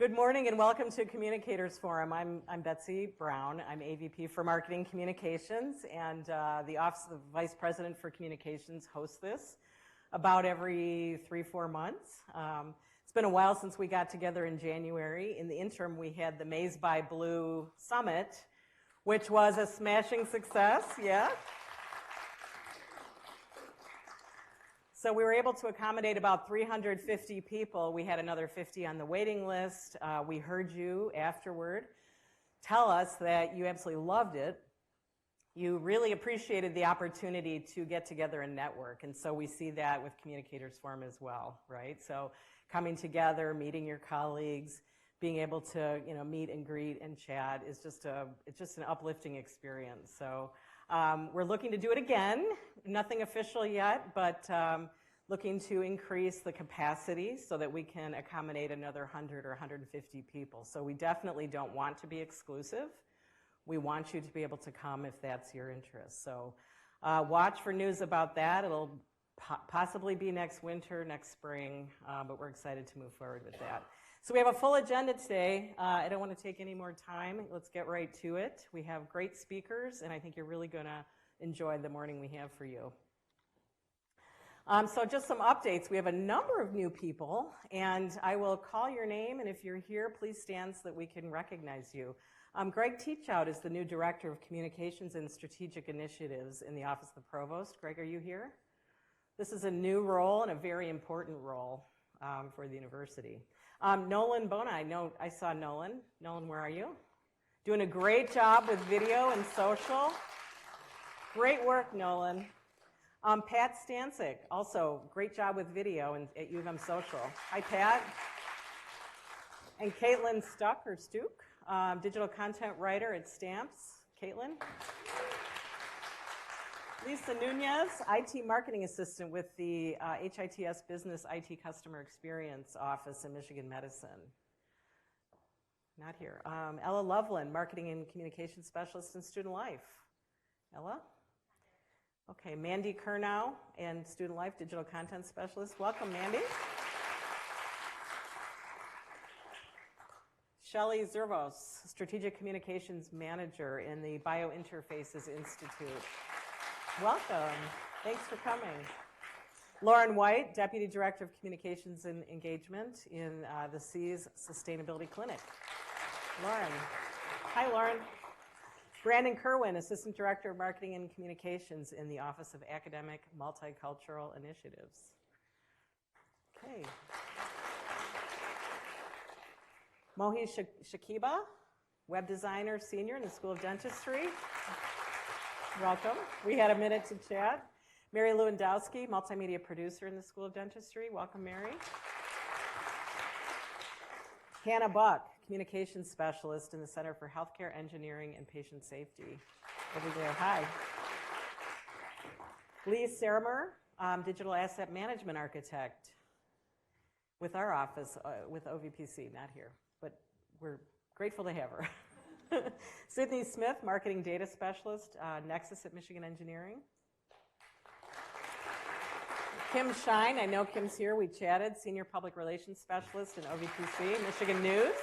Good morning and welcome to Communicators Forum. I'm Betsy Brown. I'm AVP for Marketing Communications, and the Office of the Vice President for Communications hosts this about every 3-4 months. It's been a while since we got together in January. In the interim, we had the Maize by Blue Summit, which was a smashing success, yeah? So we were able to accommodate about 350 people. We had another 50 on the waiting list. We heard you afterward tell us that you absolutely loved it. You really appreciated the opportunity to get together and network. And so we see that with Communicators Forum as well, right? So coming together, meeting your colleagues, being able to meet and greet and chat is just an uplifting experience. So we're looking to do it again. Nothing official yet, but looking to increase the capacity so that we can accommodate another 100 or 150 people. So we definitely don't want to be exclusive. We want you to be able to come if that's your interest. So watch for news about that. It'll possibly be next winter, next spring, but we're excited to move forward with that. So we have a full agenda today. I don't want to take any more time. Let's get right to it. We have great speakers, and I think you're really going to enjoy the morning we have for you. So just some updates. We have a number of new people, and I will call your name, and if you're here, please stand so that we can recognize you. Greg Teachout is the new Director of Communications and Strategic Initiatives in the Office of the Provost. Greg, are you here? This is a new role and a very important role for the university. Nolan Bona, I saw Nolan. Nolan, where are you? Doing a great job with video and social. Great work, Nolan. Pat Stancic, also great job with video at U of M Social. Hi, Pat. And Caitlin Stuck, digital content writer at Stamps. Caitlin. Lisa Nunez, IT marketing assistant with the HITS Business IT Customer Experience Office in Michigan Medicine. Not here. Ella Loveland, marketing and communications specialist in Student Life. Ella? Okay, Mandy Kernow and Student Life digital content specialist. Welcome, Mandy. Shelley Zervos, strategic communications manager in the Biointerfaces Institute. Welcome. Thanks for coming. Lauren White, Deputy Director of Communications and Engagement in the SEAS Sustainability Clinic. Lauren. Hi, Lauren. Brandon Kerwin, Assistant Director of Marketing and Communications in the Office of Academic Multicultural Initiatives. Okay. Mohi Shakiba, Web Designer Senior in the School of Dentistry. Welcome. We had a minute to chat. Mary Lewandowski, Multimedia Producer in the School of Dentistry. Welcome, Mary. Hannah Buck, Communications Specialist in the Center for Healthcare Engineering and Patient Safety. Over there, hi. Lee Saramer, Digital Asset Management Architect with our office, with OVPC, not here, but we're grateful to have her. Sydney Smith, Marketing Data Specialist, Nexus at Michigan Engineering. Kim Shine, I know Kim's here, we chatted, Senior Public Relations Specialist in OVPC, Michigan News.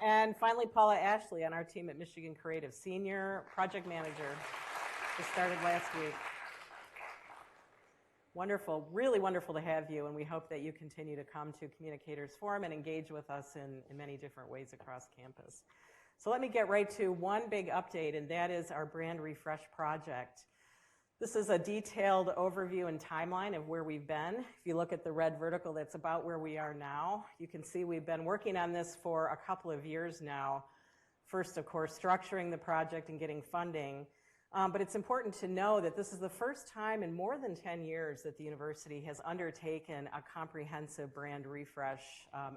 And finally, Paula Ashley on our team at Michigan Creative, Senior Project Manager, just started last week. Wonderful, really wonderful to have you, and we hope that you continue to come to Communicators Forum and engage with us in many different ways across campus. So let me get right to one big update, and that is our brand refresh project. This is a detailed overview and timeline of where we've been. If you look at the red vertical, that's about where we are now. You can see we've been working on this for a couple of years now. First, of course, structuring the project and getting funding. But it's important to know that this is the first time in more than 10 years that the university has undertaken a comprehensive brand refresh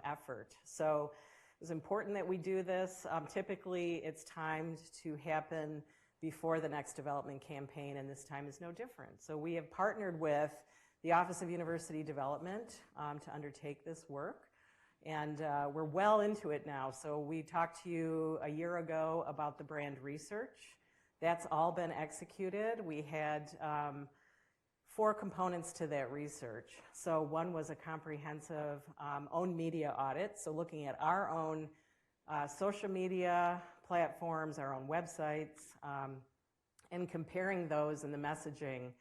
effort. So it was important that we do this. Typically, it's timed to happen before the next development campaign, and this time is no different. So we have partnered with the Office of University Development to undertake this work, and we're well into it now. So we talked to you a year ago about the brand research. That's all been executed. We had 4 components to that research. So one was a comprehensive owned media audit, so looking at our own social media platforms, our own websites, and comparing those and the messaging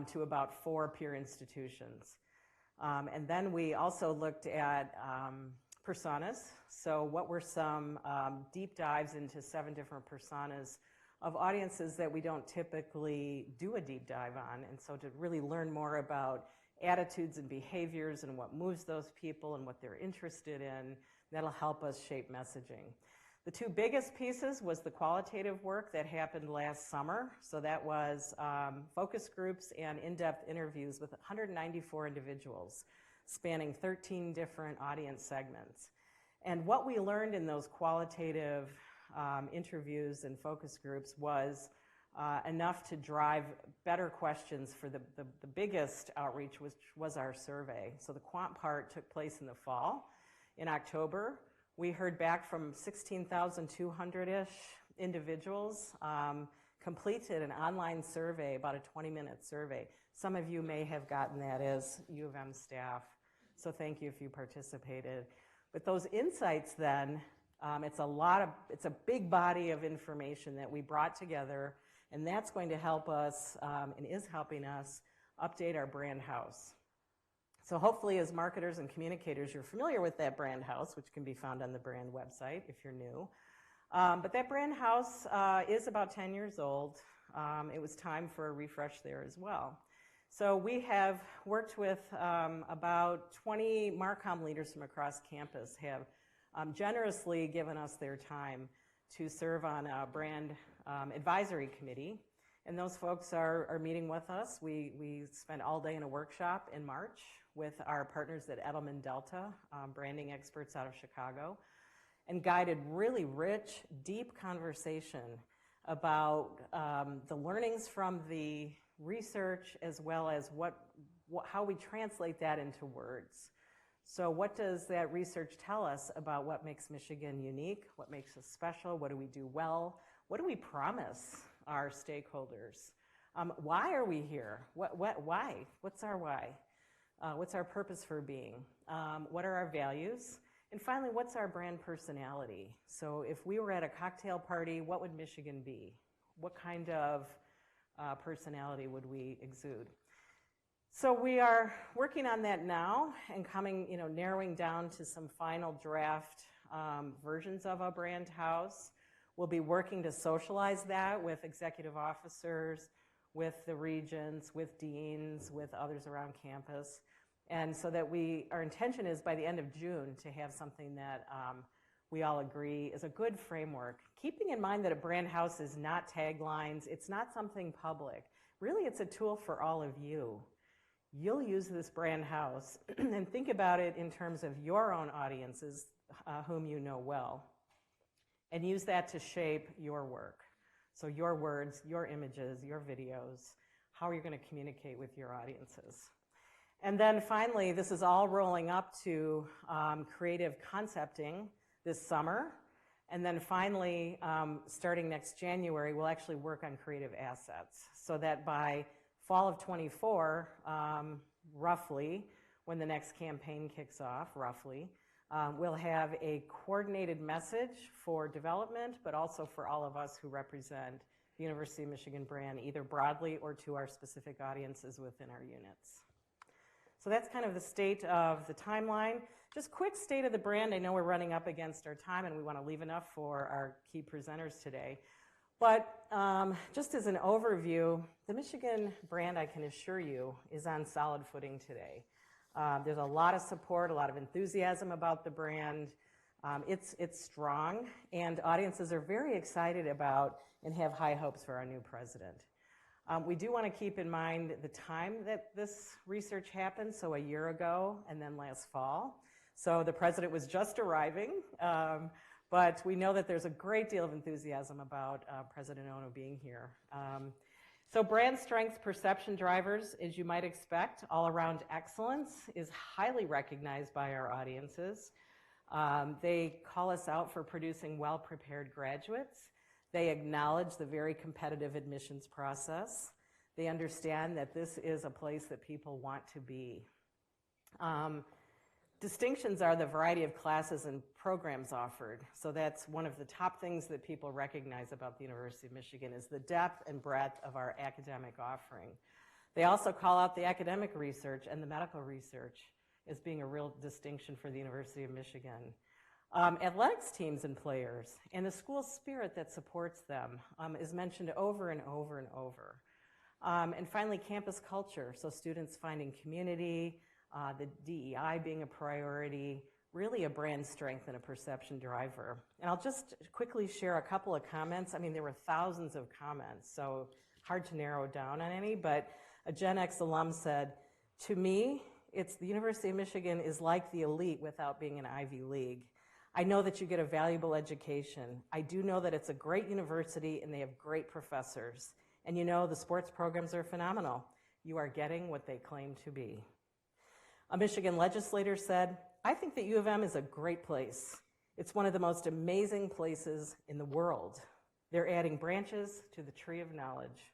to about 4 peer institutions. And then we also looked at personas. So what were some deep dives into 7 different personas of audiences that we don't typically do a deep dive on. And so to really learn more about attitudes and behaviors and what moves those people and what they're interested in, that'll help us shape messaging. The 2 biggest pieces was the qualitative work that happened last summer. So that was focus groups and in-depth interviews with 194 individuals spanning 13 different audience segments. And what we learned in those qualitative interviews and focus groups was enough to drive better questions for the biggest outreach, which was our survey. So the quant part took place in the fall. In October, we heard back from 16,200-ish individuals, completed an online survey, about a 20-minute survey. Some of you may have gotten that as U of M staff, so thank you if you participated. But those insights then, it's a big body of information that we brought together, and that's going to help us, and is helping us, update our brand house. So hopefully as marketers and communicators, you're familiar with that brand house, which can be found on the brand website if you're new. But that brand house is about 10 years old. It was time for a refresh there as well. So we have worked with about 20 Marcom leaders from across campus have generously given us their time to serve on a brand advisory committee. And those folks are meeting with us. We spent all day in a workshop in March with our partners at Edelman Delta, branding experts out of Chicago, and guided really rich, deep conversation about the learnings from the research as well as how we translate that into words. So what does that research tell us about what makes Michigan unique? What makes us special? What do we do well? What do we promise our stakeholders? Why are we here? Why? What's our why? What's our purpose for being? What are our values? And finally, what's our brand personality? So if we were at a cocktail party, what would Michigan be? What kind of personality would we exude? So we are working on that now and narrowing down to some final draft versions of a brand house. We'll be working to socialize that with executive officers, with the regents, with deans, with others around campus. And so that our intention is by the end of June to have something that we all agree is a good framework. Keeping in mind that a brand house is not taglines, it's not something public. Really, it's a tool for all of you. You'll use this brand house and think about it in terms of your own audiences, whom you know well, and use that to shape your work. So your words, your images, your videos, how are you going to communicate with your audiences? And then finally, this is all rolling up to creative concepting this summer. And then finally, starting next January, we'll actually work on creative assets so that by fall of 24, roughly, when the next campaign kicks off, roughly, we'll have a coordinated message for development, but also for all of us who represent the University of Michigan brand, either broadly or to our specific audiences within our units. So that's kind of the state of the timeline. Just quick state of the brand. I know we're running up against our time and we want to leave enough for our key presenters today. But just as an overview, the Michigan brand, I can assure you, is on solid footing today. There's a lot of support, a lot of enthusiasm about the brand. It's strong, and audiences are very excited about and have high hopes for our new president. We do want to keep in mind the time that this research happened, so a year ago and then last fall. So the president was just arriving, but we know that there's a great deal of enthusiasm about President Ono being here. So brand strength perception drivers, as you might expect, all around excellence is highly recognized by our audiences. They call us out for producing well-prepared graduates. They acknowledge the very competitive admissions process. They understand that this is a place that people want to be. Distinctions are the variety of classes and programs offered. So that's one of the top things that people recognize about the University of Michigan is the depth and breadth of our academic offering. They also call out the academic research and the medical research as being a real distinction for the University of Michigan. Athletics teams and players and the school spirit that supports them is mentioned over and over and over. And finally, campus culture, so students finding community, the DEI being a priority, really a brand strength and a perception driver. And I'll just quickly share a couple of comments. I mean, there were thousands of comments, so hard to narrow down on any, but a Gen X alum said, to me, it's the University of Michigan is like the elite without being an Ivy League. I know that you get a valuable education. I do know that it's a great university and they have great professors. And you know, the sports programs are phenomenal. You are getting what they claim to be. A Michigan legislator said, I think that U of M is a great place. It's one of the most amazing places in the world. They're adding branches to the tree of knowledge.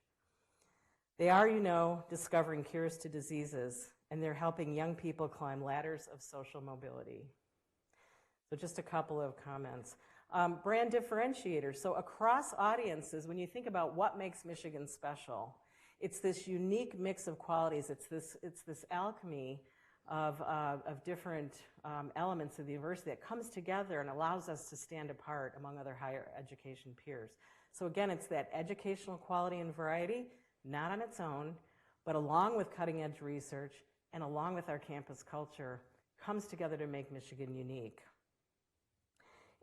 They are, you know, discovering cures to diseases, and they're helping young people climb ladders of social mobility. So just a couple of comments. Brand differentiators. So across audiences, when you think about what makes Michigan special, it's this unique mix of qualities. It's this alchemy of different elements of the university that comes together and allows us to stand apart among other higher education peers. So again, it's that educational quality and variety, not on its own, but along with cutting edge research and along with our campus culture, comes together to make Michigan unique.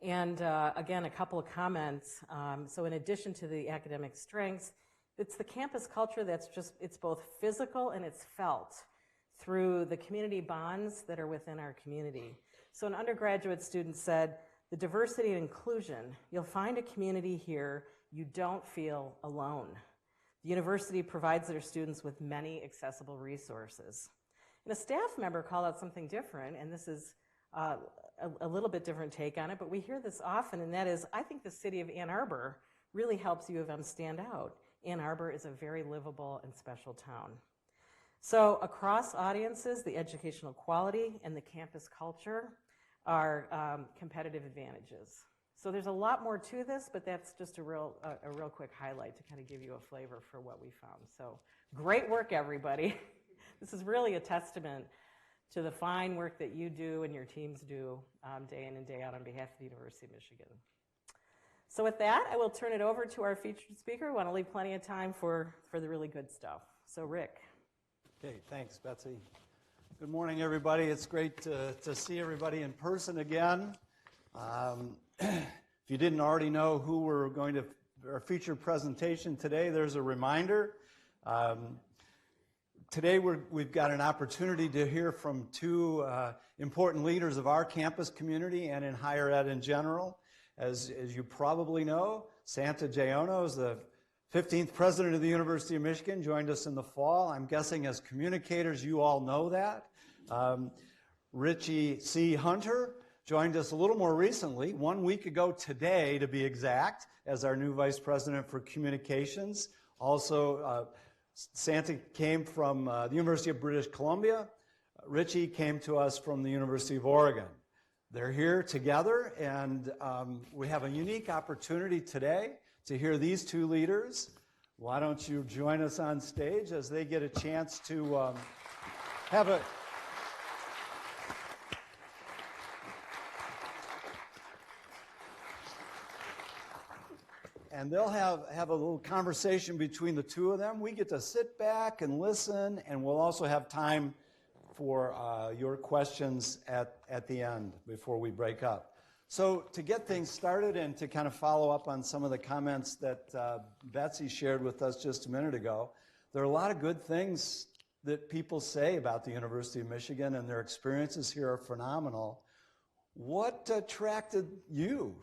And again, a couple of comments. So in addition to the academic strengths, it's the campus culture that's just, it's both physical and it's felt through the community bonds that are within our community. So an undergraduate student said, the diversity and inclusion, you'll find a community here, you don't feel alone. The university provides their students with many accessible resources. And a staff member called out something different, and this is a little bit different take on it, but we hear this often, and that is, I think the city of Ann Arbor really helps U of M stand out. Ann Arbor is a very livable and special town. So across audiences, the educational quality and the campus culture are competitive advantages. So there's a lot more to this, but that's just a real quick highlight to kind of give you a flavor for what we found. So great work, everybody. This is really a testament to the fine work that you do and your teams do day in and day out on behalf of the University of Michigan. So with that, I will turn it over to our featured speaker. We want to leave plenty of time for the really good stuff. So Rick. Okay, thanks, Betsy. Good morning, everybody. It's great to see everybody in person again. If you didn't already know who we're going to, our featured presentation today, there's a reminder. Today we've got an opportunity to hear from two important leaders of our campus community and in higher ed in general. As you probably know, Santa Giaono is the 15th president of the University of Michigan, joined us in the fall. I'm guessing as communicators you all know that. Richie C. Hunter joined us a little more recently, 1 week ago today to be exact, as our new vice president for communications. Also, Santa came from the University of British Columbia. Richie came to us from the University of Oregon. They're here together, and we have a unique opportunity today to hear these two leaders. Why don't you join us on stage as they get a chance to have a... And they'll have a little conversation between the two of them. We get to sit back and listen, and we'll also have time for your questions at the end before we break up. So to get things started and to kind of follow up on some of the comments that Betsy shared with us just a minute ago, there are a lot of good things that people say about the University of Michigan, and their experiences here are phenomenal. What attracted you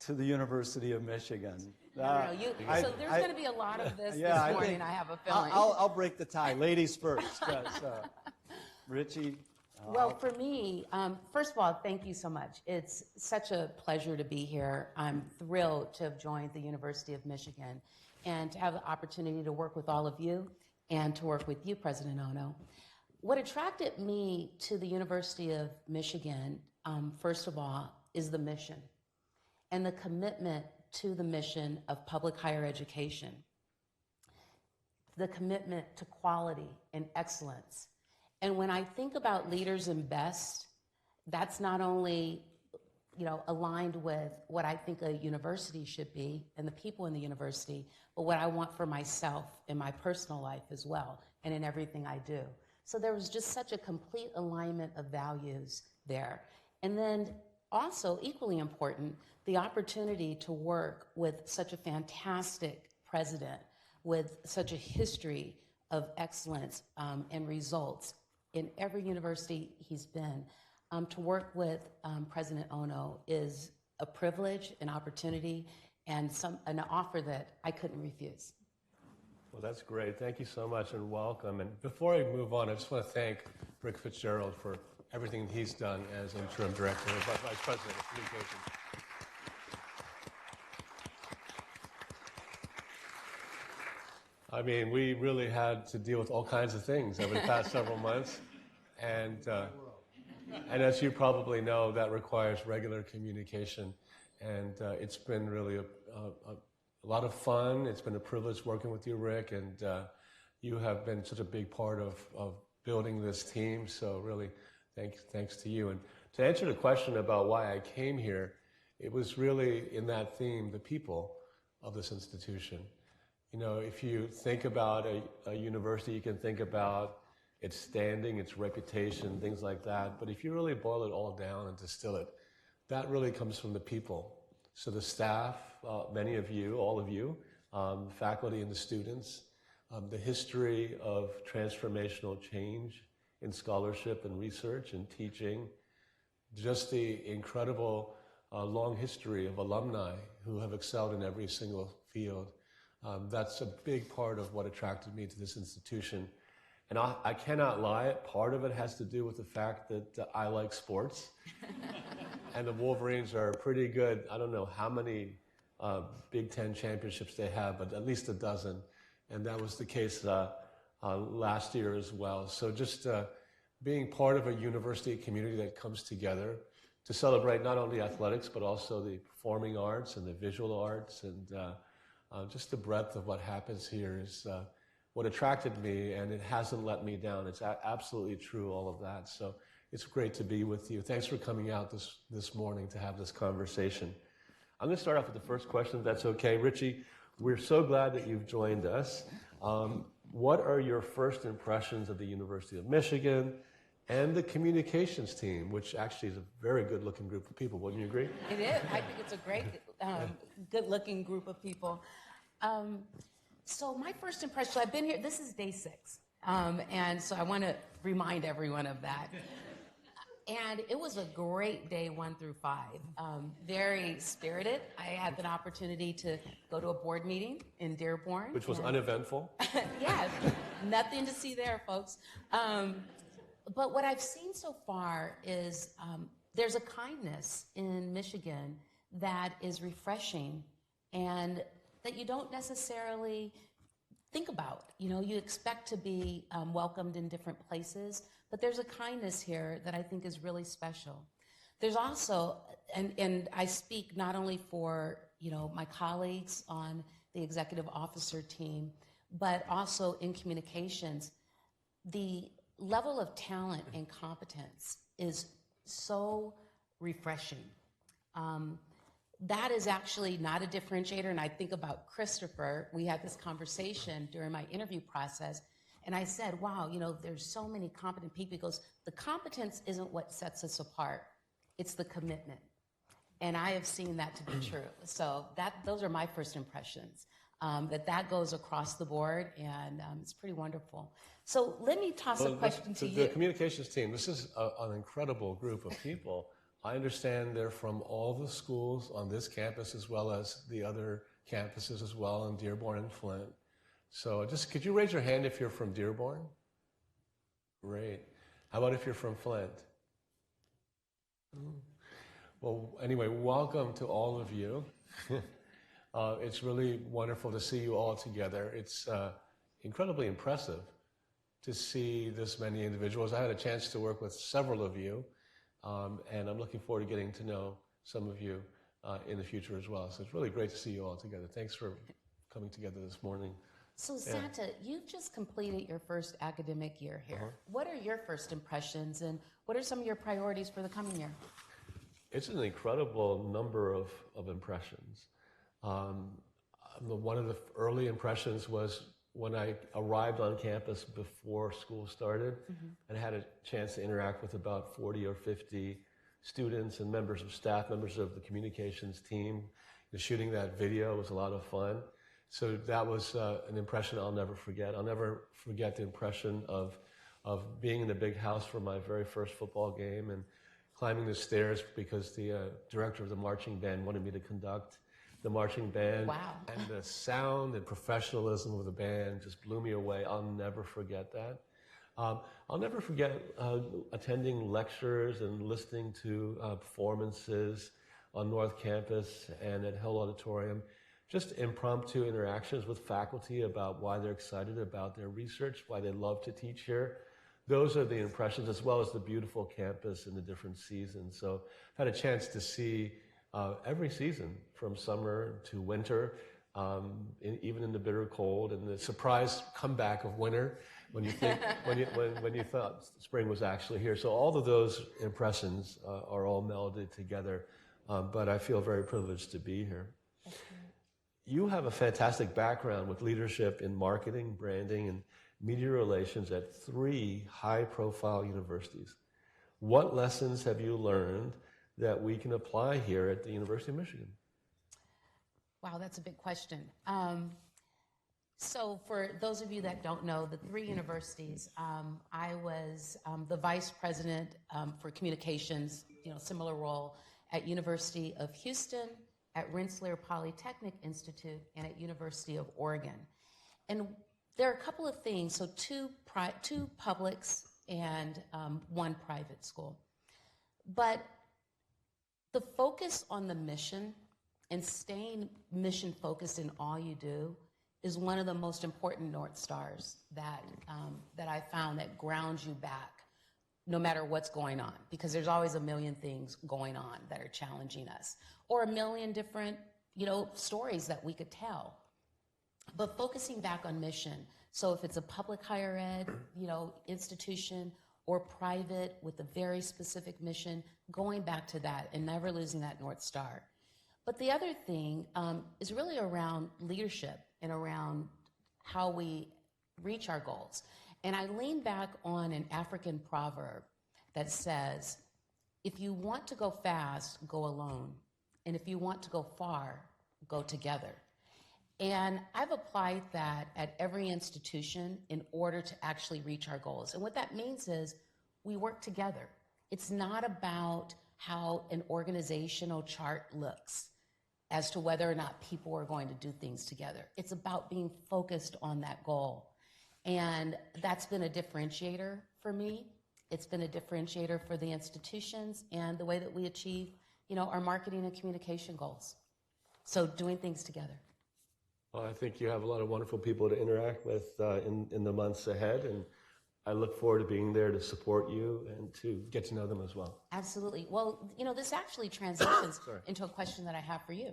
to the University of Michigan? So there's going to be a lot of this this morning, I have a feeling. I'll break the tie. Ladies first. Richie? Well, for me, first of all, thank you so much. It's such a pleasure to be here. I'm thrilled to have joined the University of Michigan and to have the opportunity to work with all of you and to work with you, President Ono. What attracted me to the University of Michigan, first of all, is the mission and the commitment to the mission of public higher education, the commitment to quality and excellence. And when I think about leaders and best, that's not only aligned with what I think a university should be and the people in the university, but what I want for myself in my personal life as well and in everything I do. So there was just such a complete alignment of values there. And then also, equally important, the opportunity to work with such a fantastic president with such a history of excellence and results in every university he's been. To work with President Ono is a privilege, an opportunity, and an offer that I couldn't refuse. Well, that's great. Thank you so much and welcome. And before I move on, I just want to thank Rick Fitzgerald for everything he's done as interim director and vice president of communications. I mean, we really had to deal with all kinds of things over the past several months. And as you probably know, that requires regular communication. And it's been really a lot of fun. It's been a privilege working with you, Rick, and you have been such a big part of building this team. So really, thanks to you. And to answer the question about why I came here, it was really in that theme, the people of this institution. You know, if you think about a university, you can think about its standing, its reputation, things like that. But if you really boil it all down and distill it, that really comes from the people. So the staff, many of you, all of you, faculty and the students, the history of transformational change in scholarship and research and teaching, just the incredible long history of alumni who have excelled in every single field. That's a big part of what attracted me to this institution. And I cannot lie, part of it has to do with the fact that I like sports. And the Wolverines are pretty good. I don't know how many Big Ten championships they have, but at least a dozen. And that was the case last year as well. So just being part of a university community that comes together to celebrate not only athletics, but also the performing arts and the visual arts. And just the breadth of what happens here is what attracted me, and it hasn't let me down. It's absolutely true, all of that. So it's great to be with you. Thanks for coming out this morning to have this conversation. I'm going to start off with the first question, if that's okay. Richie, we're so glad that you've joined us. What are your first impressions of the University of Michigan and the communications team, which actually is a very good-looking group of people? Wouldn't you agree? It is. I think it's a great, good-looking group of people. So my first impression, so I've been here, this is day 6. And so I want to remind everyone of that. And it was a great day 1 through 5. Very spirited. I had an opportunity to go to a board meeting in Dearborn. Which was uneventful. Yeah, nothing to see there, folks. But what I've seen so far is there's a kindness in Michigan that is refreshing and that you don't necessarily think about. You know, you expect to be welcomed in different places, but there's a kindness here that I think is really special. There's also, and I speak not only for, my colleagues on the executive officer team, but also in communications, the level of talent and competence is so refreshing. That is actually not a differentiator, and I think about Christopher. We had this conversation during my interview process, and I said, wow, there's so many competent people. He goes, the competence isn't what sets us apart, it's the commitment. And I have seen that to be true. So those are my first impressions, that goes across the board, and it's pretty wonderful. So let me toss a question to you. The communications team, this is an incredible group of people. I understand they're from all the schools on this campus as well as the other campuses as well in Dearborn and Flint. So just could you raise your hand if you're from Dearborn? Great. How about if you're from Flint? Well, anyway, welcome to all of you. It's really wonderful to see you all together. incredibly impressive to see this many individuals. I had a chance to work with several of you, and I'm looking forward to getting to know some of you in the future as well. So it's really great to see you all together. Thanks for coming together this morning. So Santa, you've just completed your first academic year here. What are your first impressions, and what are some of your priorities for the coming year? It's an incredible number of impressions. One of the early impressions was when I arrived on campus before school started and had a chance to interact with about 40 or 50 students and members of staff, members of the communications team. Shooting that video was a lot of fun. So that was an impression I'll never forget. I'll never forget the impression of being in the big house for my very first football game and climbing the stairs because the director of the marching band wanted me to conduct the marching band. Wow. And the sound and professionalism of the band just blew me away. I'll never forget that. I'll never forget attending lectures and listening to performances on North Campus and at Hill Auditorium. Just impromptu interactions with faculty about why they're excited about their research, why they love to teach here. Those are the impressions, as well as the beautiful campus and the different seasons. So I've had a chance to see every season, from summer to winter, even in the bitter cold, and the surprise comeback of winter when you think when you thought spring was actually here. So all of those impressions are all melded together. But I feel very privileged to be here. You have a fantastic background with leadership in marketing, branding, and media relations at 3 high-profile universities. What lessons have you learned that we can apply here at the University of Michigan? Wow, that's a big question. So for those of you that don't know, the 3 universities, I was the vice president for communications, similar role at University of Houston, at Rensselaer Polytechnic Institute, and at University of Oregon. And there are a couple of things, so 2 publics and 1 private school. But the focus on the mission and staying mission focused in all you do is one of the most important North Stars that I found that grounds you back no matter what's going on, because there's always a million things going on that are challenging us, or a million different, stories that we could tell. But focusing back on mission, so if it's a public higher ed, institution, or private with a very specific mission, going back to that and never losing that North Star. But the other thing is really around leadership and around how we reach our goals. And I lean back on an African proverb that says, if you want to go fast, go alone. And if you want to go far, go together. And I've applied that at every institution in order to actually reach our goals. And what that means is we work together. It's not about how an organizational chart looks as to whether or not people are going to do things together. It's about being focused on that goal. And that's been a differentiator for me. It's been a differentiator for the institutions and the way that we achieve, our marketing and communication goals. So doing things together. Well, I think you have a lot of wonderful people to interact with in the months ahead, and I look forward to being there to support you and to get to know them as well. Absolutely. Well, this actually transitions into a question that I have for you.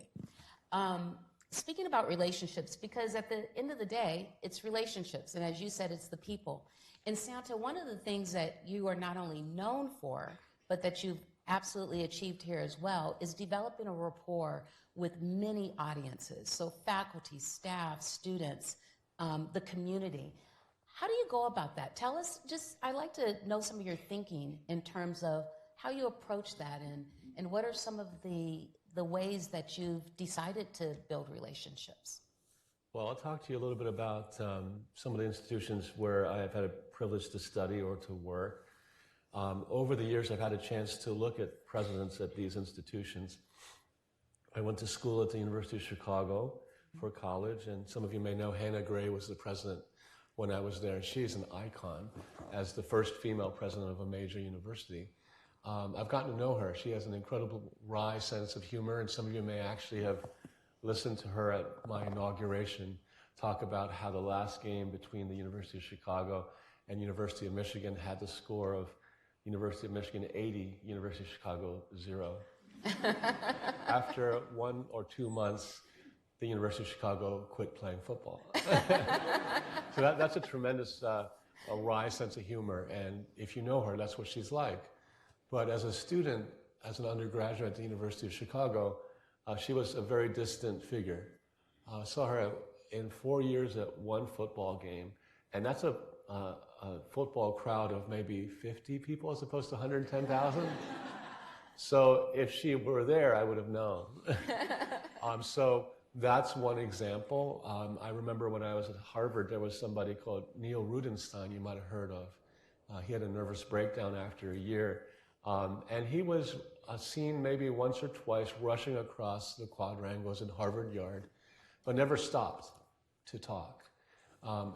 Speaking about relationships, because at the end of the day, it's relationships. And as you said, it's the people. And Santa, one of the things that you are not only known for, but that you've absolutely achieved here as well, is developing a rapport with many audiences. So faculty, staff, students, the community. How do you go about that? Tell us, I'd like to know some of your thinking in terms of how you approach that and what are some of the ways that you've decided to build relationships? Well, I'll talk to you a little bit about some of the institutions where I have had a privilege to study or to work. Over the years, I've had a chance to look at presidents at these institutions. I went to school at the University of Chicago for college, and some of you may know Hannah Gray was the president when I was there. She's an icon as the first female president of a major university. I've gotten to know her. She has an incredible wry sense of humor, and some of you may actually have listened to her at my inauguration talk about how the last game between the University of Chicago and University of Michigan had the score of University of Michigan 80, University of Chicago 0. After 1 or 2 months, the University of Chicago quit playing football. So that's a tremendous a wry sense of humor, and if you know her, that's what she's like. But as a student, as an undergraduate at the University of Chicago, she was a very distant figure. I saw her in 4 years at one football game, and that's a football crowd of maybe 50 people as opposed to 110,000. So if she were there, I would have known. So that's one example. I remember when I was at Harvard, there was somebody called Neil Rudenstein you might have heard of. He had a nervous breakdown after a year. And he was seen maybe once or twice rushing across the quadrangles in Harvard Yard, but never stopped to talk.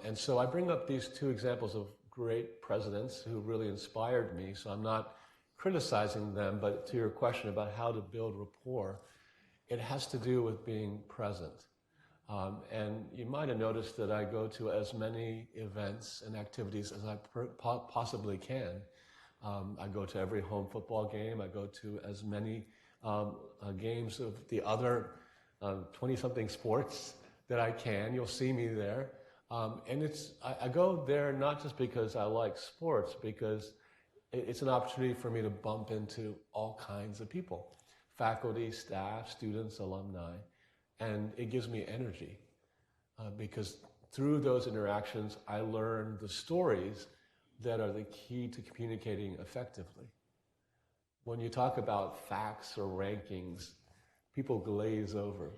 And so I bring up these two examples of great presidents who really inspired me. So I'm not criticizing them, but to your question about how to build rapport, it has to do with being present. And you might have noticed that I go to as many events and activities as I possibly can. I go to every home football game. I go to as many games of the other 20-something sports that I can. You'll see me there. And I go there not just because I like sports, because it's an opportunity for me to bump into all kinds of people. Faculty, staff, students, alumni, and it gives me energy because through those interactions, I learn the stories that are the key to communicating effectively. When you talk about facts or rankings, people glaze over.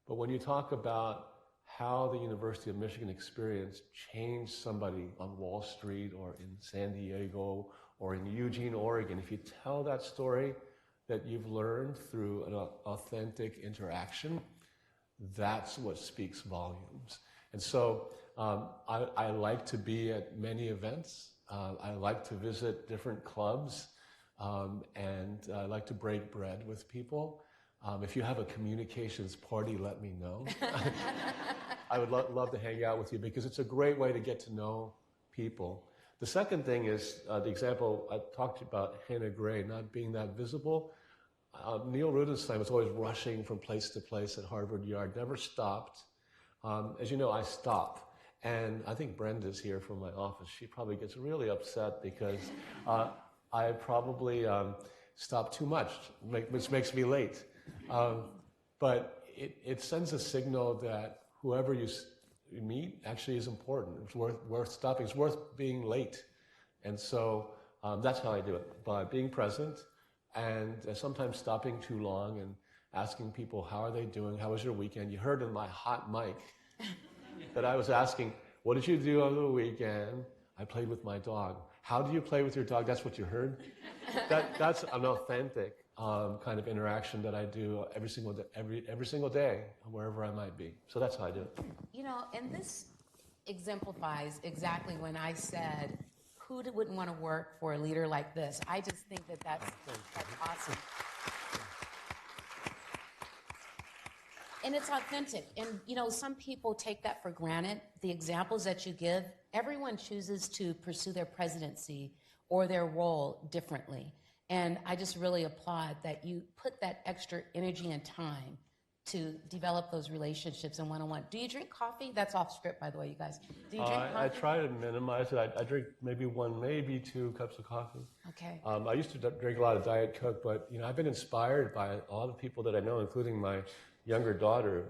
But when you talk about how the University of Michigan experience changed somebody on Wall Street or in San Diego or in Eugene, Oregon, if you tell that story that you've learned through an authentic interaction, that's what speaks volumes. And so I like to be at many events. I like to visit different clubs, and I like to break bread with people. If you have a communications party, let me know. I would love to hang out with you because it's a great way to get to know people. The second thing is the example I talked about Hannah Gray not being that visible. Neil Rudenstein was always rushing from place to place at Harvard Yard, never stopped. As you know, I stop. And I think Brenda's here from my office. She probably gets really upset because I probably stop too much, which makes me late. But it sends a signal that whoever you meet actually is important. It's worth stopping. It's worth being late. And so that's how I do it, by being present and sometimes stopping too long and asking people, how are they doing? How was your weekend? You heard in my hot mic that I was asking, what did you do over the weekend? I played with my dog. How do you play with your dog? That's what you heard? That's an authentic kind of interaction that I do every single day, wherever I might be. So that's how I do it. You know, and this exemplifies exactly when I said, who wouldn't want to work for a leader like this? I just think that's awesome. And it's authentic. And, you know, some people take that for granted. The examples that you give, everyone chooses to pursue their presidency or their role differently. And I just really applaud that you put that extra energy and time to develop those relationships and one-on-one. Do you drink coffee? That's off script, by the way, you guys. Do you drink coffee? I try to minimize it. I drink maybe 1, maybe 2 cups of coffee. Okay. I used to drink a lot of Diet Coke, but you know, I've been inspired by all the people that I know, including my younger daughter,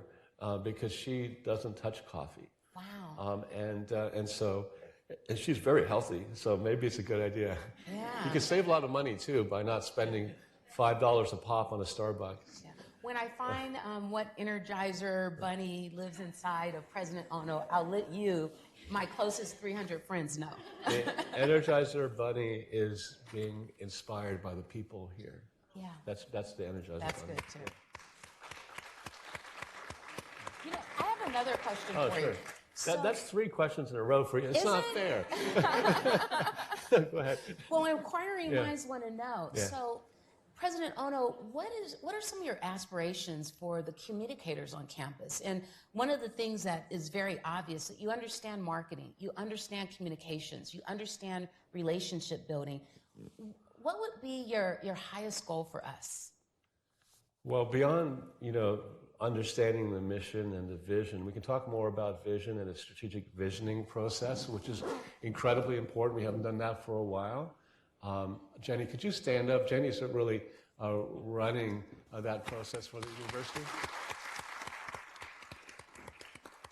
because she doesn't touch coffee. Wow. And so she's very healthy, so maybe it's a good idea. Yeah. You can save a lot of money too by not spending $5 a pop on a Starbucks. Yeah. When I find what Energizer Bunny lives inside of President Ono, I'll let you, my closest 300 friends, know. The Energizer Bunny is being inspired by the people here. Yeah. That's the Energizer That's Bunny. good too. You know, I have another question for you. So, that's 3 questions in a row for you. It's not fair. Go ahead. Well, inquiring minds want to know. Yeah. So, President Ono, what are some of your aspirations for the communicators on campus? And one of the things that is very obvious, that you understand marketing, you understand communications, you understand relationship building. What would be your highest goal for us? Well, beyond, understanding the mission and the vision, we can talk more about vision and a strategic visioning process, which is incredibly important. We haven't done that for a while. Jenny, could you stand up? Jenny's really running that process for the university.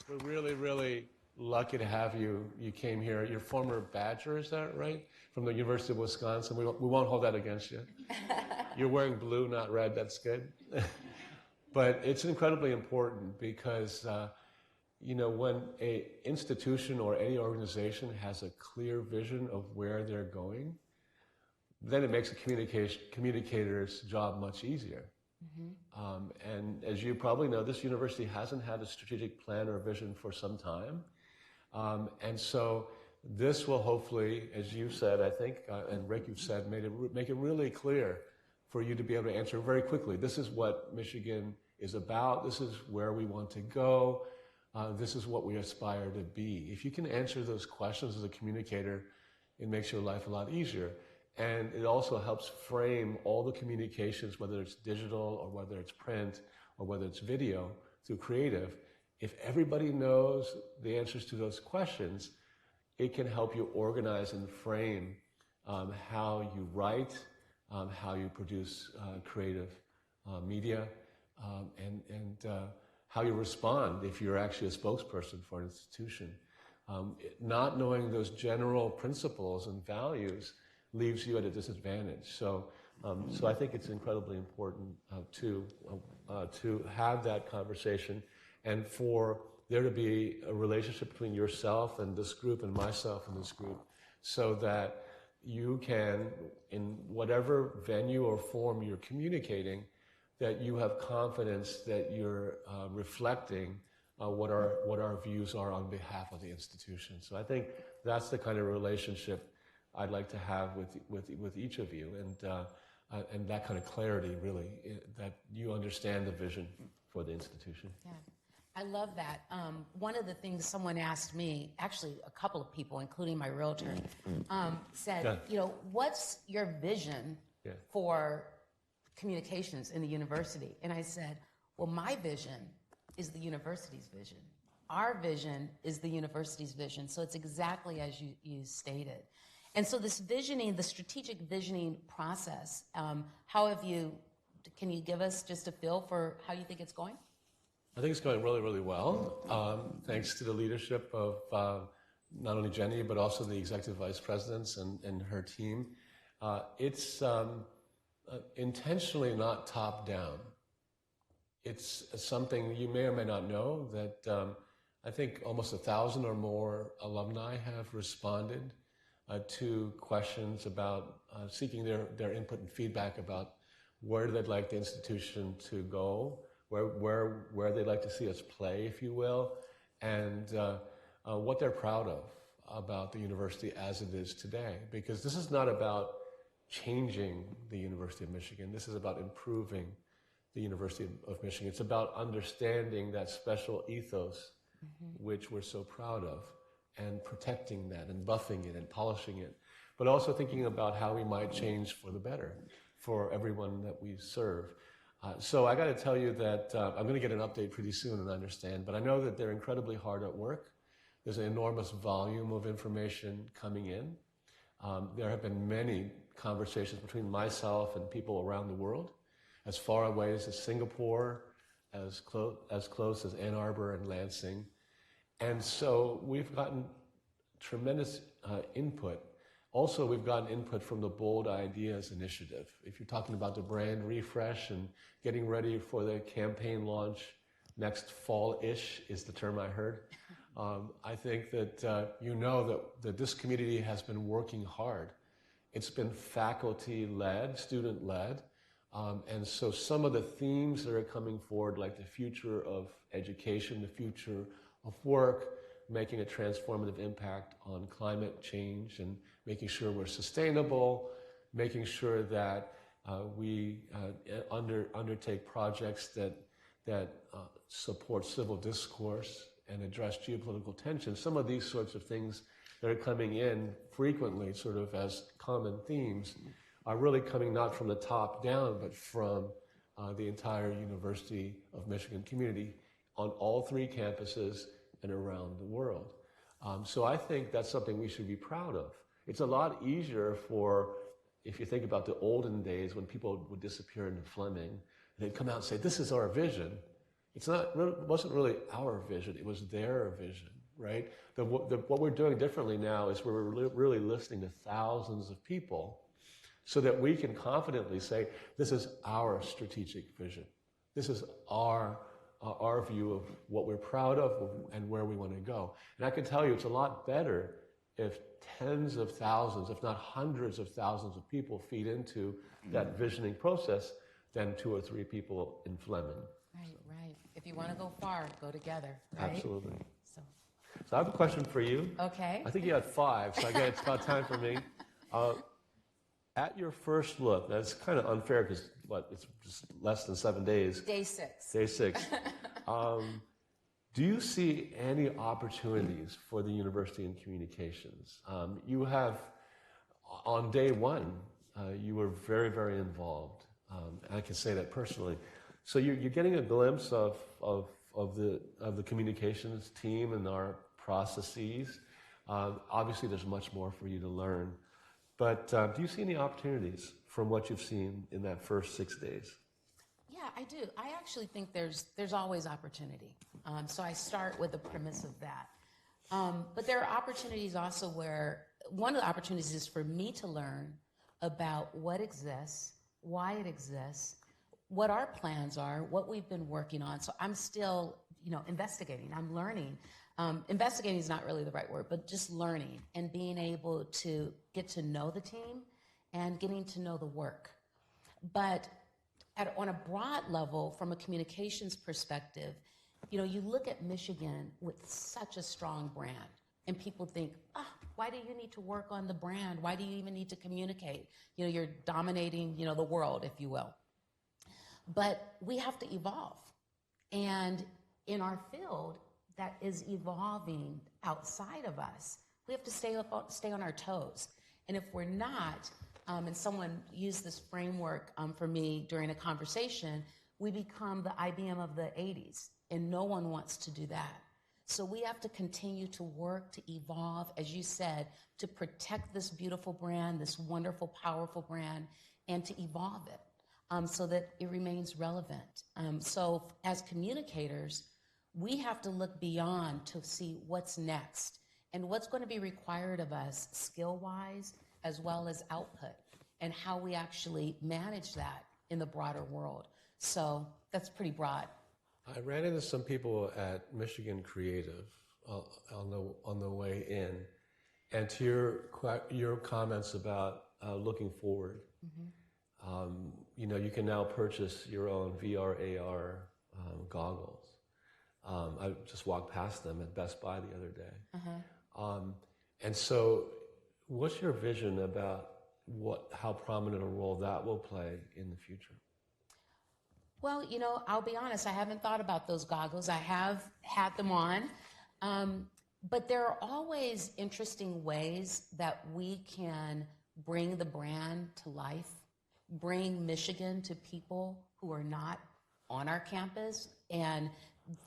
We're really, really lucky to have you. You came here. You're former Badger, is that right? From the University of Wisconsin. We won't hold that against you. You're wearing blue, not red. That's good. But it's incredibly important because, when an institution or any organization has a clear vision of where they're going, then it makes a communicator's job much easier. Mm-hmm. And as you probably know, this university hasn't had a strategic plan or vision for some time. And so this will hopefully, as you said, I think, and Rick, you've said, make it really clear for you to be able to answer very quickly. This is what Michigan is about. This is where we want to go. This is what we aspire to be. If you can answer those questions as a communicator, it makes your life a lot easier. And it also helps frame all the communications, whether it's digital or whether it's print or whether it's video through creative. If everybody knows the answers to those questions, it can help you organize and frame how you write, how you produce creative media, and how you respond if you're actually a spokesperson for an institution. Not knowing those general principles and values leaves you at a disadvantage. So I think it's incredibly important to have that conversation, and for there to be a relationship between yourself and this group and myself and this group, so that you can, in whatever venue or form you're communicating, that you have confidence that you're reflecting what our views are on behalf of the institution. So I think that's the kind of relationship I'd like to have with each of you, and that kind of clarity, really, that you understand the vision for the institution. Yeah, I love that. One of the things someone asked me, actually a couple of people, including my realtor, said, what's your vision for communications in the university? And I said, well, my vision is the university's vision. Our vision is the university's vision. So it's exactly as you stated. And so this visioning, the strategic visioning process, can you give us just a feel for how you think it's going? I think it's going really, really well, thanks to the leadership of not only Jenny, but also the executive vice presidents and her team. It's intentionally not top-down. It's something you may or may not know that I think almost 1,000 or more alumni have responded to questions about seeking their input and feedback about where they'd like the institution to go, where they'd like to see us play, if you will, and what they're proud of about the university as it is today. Because this is not about changing the University of Michigan. This is about improving the University of Michigan. It's about understanding that special ethos, which we're so proud of, and protecting that and buffing it and polishing it, but also thinking about how we might change for the better for everyone that we serve. So I got to tell you that I'm going to get an update pretty soon and understand, but I know that they're incredibly hard at work. There's an enormous volume of information coming in. There have been many conversations between myself and people around the world, as far away as Singapore, as close as Ann Arbor and Lansing. And so we've gotten tremendous input. Also, we've gotten input from the Bold Ideas Initiative. If you're talking about the brand refresh and getting ready for the campaign launch next fall-ish is the term I heard. I think that that this community has been working hard. It's been faculty-led, student-led, and so some of the themes that are coming forward, like the future of education, the future of work, making a transformative impact on climate change and making sure we're sustainable, making sure that We undertake projects that support civil discourse and address geopolitical tensions. Some of these sorts of things that are coming in frequently, sort of as common themes, are really coming not from the top down, but from the entire University of Michigan community on all 3 campuses and around the world. So I think that's something we should be proud of. It's a lot easier if you think about the olden days when people would disappear into Fleming, they'd come out and say, "This is our vision." It wasn't really our vision, it was their vision, right? What we're doing differently now is we're really listening to thousands of people so that we can confidently say, this is our strategic vision. This is our view of what we're proud of and where we want to go. And I can tell you it's a lot better if tens of thousands, if not hundreds of thousands of people feed into that visioning process than 2 or 3 people in Fleming. Right. If you want to go far, go together, right? Absolutely. So I have a question for you. Okay. I think you had 5, so I guess it's about time for me. At your first look, that's kind of unfair because, it's just less than 7 days. Day 6. Day 6. Do you see any opportunities for the University in Communications? You have, on day 1, you were very, very involved. I can say that personally. So you're getting a glimpse of the communications team and our processes. Obviously, there's much more for you to learn. But do you see any opportunities from what you've seen in that first 6 days? Yeah, I do. I actually think there's always opportunity. So I start with the premise of that. But there are opportunities also where one of the opportunities is for me to learn about what exists, why it exists, what our plans are, what we've been working on. So I'm still, investigating. I'm learning. Investigating is not really the right word, but just learning and being able to get to know the team and getting to know the work. But on a broad level, from a communications perspective, you look at Michigan with such a strong brand, and people think, why do you need to work on the brand? Why do you even need to communicate? You're dominating, the world, if you will. But we have to evolve. And in our field that is evolving outside of us, we have to stay on our toes. And if we're not, and someone used this framework for me during a conversation, we become the IBM of the 80s, and no one wants to do that. So we have to continue to work to evolve, as you said, to protect this beautiful brand, this wonderful, powerful brand, and to evolve it so that it remains relevant. So as communicators, we have to look beyond to see what's next and what's going to be required of us skill-wise as well as output, and how we actually manage that in the broader world. So that's pretty broad. I ran into some people at Michigan Creative on the way in, and to your comments about looking forward. You can now purchase your own VR, AR goggles. I just walked past them at Best Buy the other day. And so, what's your vision about how prominent a role that will play in the future? Well, I'll be honest, I haven't thought about those goggles. I have had them on. But there are always interesting ways that we can bring the brand to life, bring Michigan to people who are not on our campus, and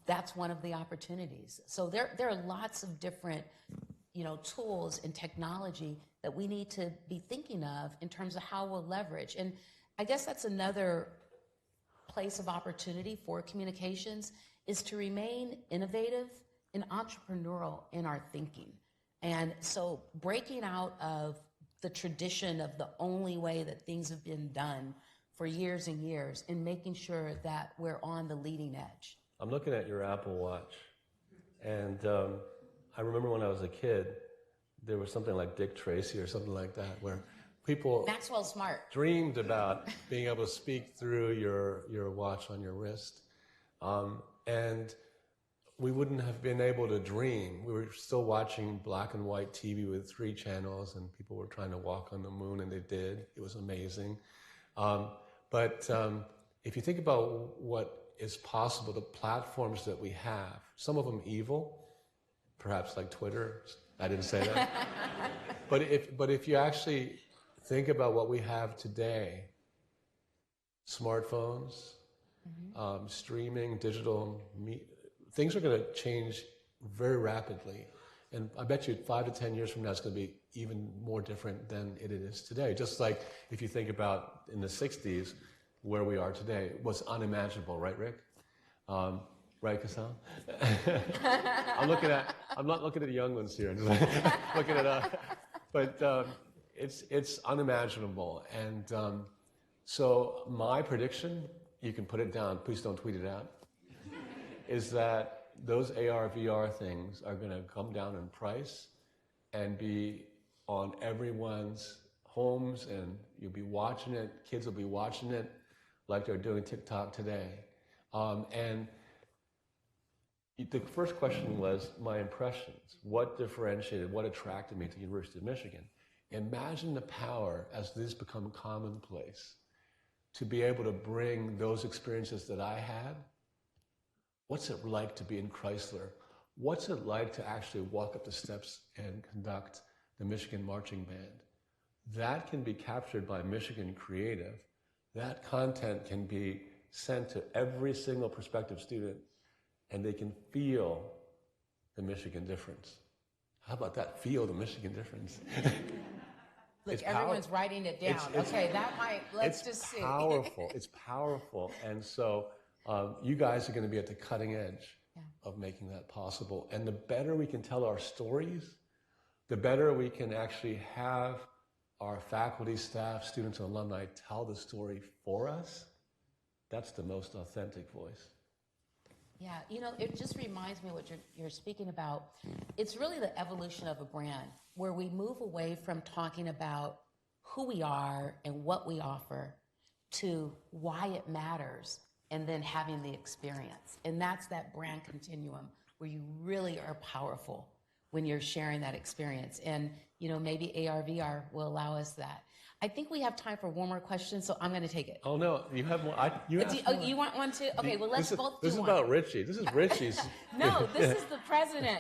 that's one of the opportunities. So there are lots of different tools and technology that we need to be thinking of in terms of how we'll leverage. And I guess that's another place of opportunity for communications, is to remain innovative and entrepreneurial in our thinking. And so breaking out of the tradition of the only way that things have been done for years and years, and making sure that we're on the leading edge. I'm looking at your Apple Watch, and I remember when I was a kid, there was something like Dick Tracy or something like that, where people Maxwell Smart dreamed about being able to speak through your watch on your wrist. And we wouldn't have been able to dream. We were still watching black and white TV with 3 channels, and people were trying to walk on the moon, and they did. It was amazing. But if you think about what is possible, the platforms that we have, some of them evil, perhaps like Twitter. I didn't say that. but if you actually think about what we have today, smartphones, streaming, digital, things are going to change very rapidly. And I bet you 5 to 10 years from now, it's going to be even more different than it is today. Just like if you think about in the 60s, where we are today was unimaginable, right, Rick? Right, Cassell? I'm not looking at the young ones here. I'm just looking at, but it's unimaginable. And so my prediction, you can put it down, please don't tweet it out, is that those AR, VR things are going to come down in price and be on everyone's homes, and you'll be watching it, kids will be watching it like they're doing TikTok today. And the first question was my impressions. What differentiated, what attracted me to the University of Michigan? Imagine the power as this become commonplace to be able to bring those experiences that I had. What's it like to be in Chrysler? What's it like to actually walk up the steps and conduct the Michigan Marching Band? That can be captured by Michigan Creative. That content can be sent to every single prospective student, and they can feel the Michigan difference. How about that? Feel the Michigan difference. Look, everyone's writing it down. Okay, that might, let's just see. It's powerful. It's powerful. And so you guys are going to be at the cutting edge of making that possible. And the better we can tell our stories, the better we can actually have our faculty, staff, students, and alumni tell the story for us. That's the most authentic voice. Yeah, you know, it just reminds me of what you're speaking about. It's really the evolution of a brand, where we move away from talking about who we are and what we offer to why it matters, and then having the experience. And that's that brand continuum where you really are powerful when you're sharing that experience. And, you know, maybe AR, VR will allow us that. I think we have time for one more question, so I'm going to take it. Oh, no, you have more. You want one too? Okay, well, let's both do one. This is about Richie. This is Richie's. No, this is the president.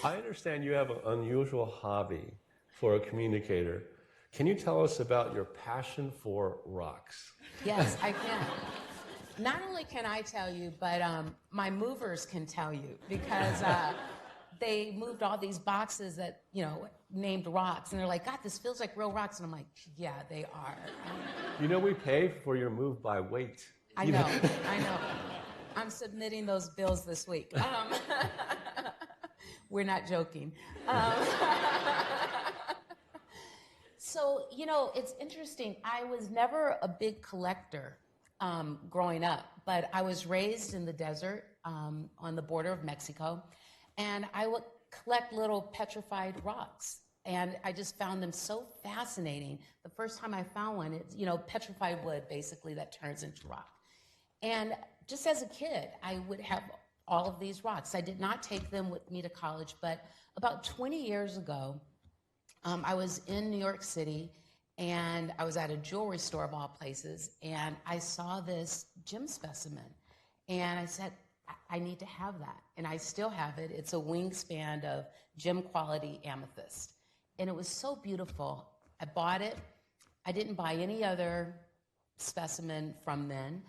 I understand you have an unusual hobby for a communicator. Can you tell us about your passion for rocks? Yes, I can. Not only can I tell you, but my movers can tell you, because they moved all these boxes that, you know, named rocks, and they're like, God, this feels like real rocks. And I'm like, yeah, they are. You know, we pay for your move by weight. I know. I'm submitting those bills this week. We're not joking. So, you know, it's interesting. I was never a big collector growing up, but I was raised in the desert on the border of Mexico, and I would collect little petrified rocks. And I just found them so fascinating. The first time I found one, it's, you know, petrified wood, basically, that turns into rock. And just as a kid, I would have all of these rocks. I did not take them with me to college, but about 20 years ago, I was in New York City, and I was at a jewelry store of all places, and I saw this gem specimen. And I said, I need to have that. And I still have it. It's a wingspan of gem quality amethyst. And it was so beautiful. I bought it. I didn't buy any other specimen from then.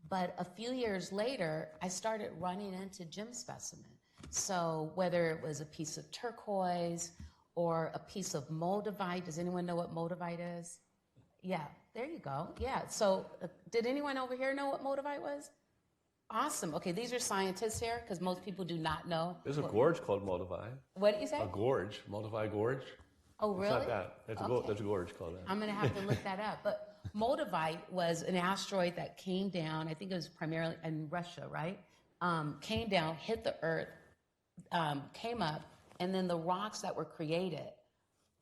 But a few years later, I started running into gem specimen. So whether it was a piece of turquoise or a piece of moldavite. Does anyone know what moldavite is? Yeah, there you go. Yeah, so did anyone over here know what moldavite was? Awesome. Okay, these are scientists here, because most people do not know. There's a gorge called Moldavite. What did you say? A gorge, Moldavite Gorge. Oh, really? It's not that. There's a gorge called that. I'm going to have to look that up. But moldavite was an asteroid that came down, I think it was primarily in Russia, right? Came down, hit the Earth, came up, and then the rocks that were created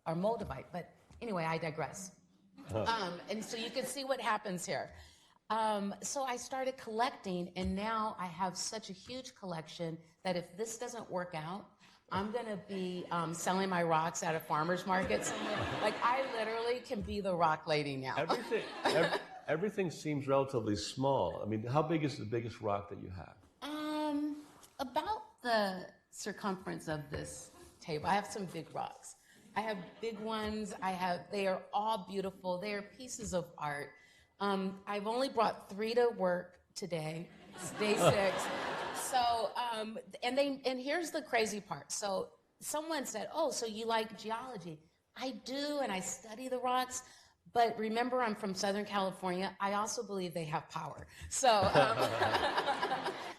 are moldavite. But anyway, I digress. And so you can see what happens here. So I started collecting, and now I have such a huge collection that if this doesn't work out, I'm going to be selling my rocks at a farmer's market somewhere. Like, I literally can be the rock lady now. Everything seems relatively small. I mean, how big is the biggest rock that you have? About the circumference of this table. I have some big rocks. I have big ones. They are all beautiful. They are pieces of art. I've only brought 3 to work today. It's day 6. So, and here's the crazy part. So someone said, oh, so you like geology? I do, and I study the rocks. But remember, I'm from Southern California. I also believe they have power. So,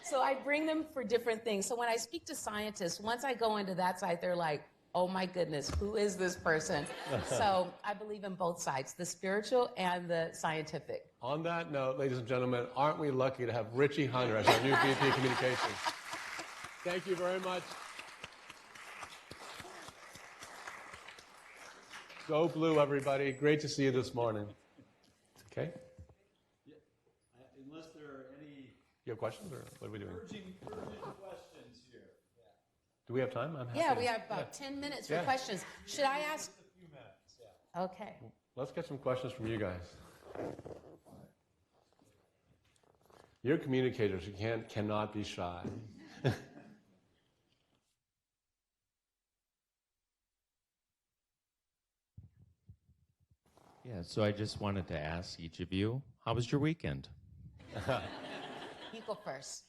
so I bring them for different things. So when I speak to scientists, once I go into that side, they're like, oh my goodness, who is this person? So I believe in both sides, the spiritual and the scientific. On that note, ladies and gentlemen, aren't we lucky to have Richie Hunter as our new VP of Communications? Thank you very much. Go Blue, everybody. Great to see you this morning. Okay? Yeah, unless there are any You have questions, or what are we doing? urgent questions here. Yeah. Do we have time? I'm happy. Yeah, we have about 10 minutes for questions. Should I ask? Just a few minutes, yeah. Okay. Let's get some questions from you guys. You're communicators. You cannot be shy. Yeah, so I just wanted to ask each of you, how was your weekend? You go first.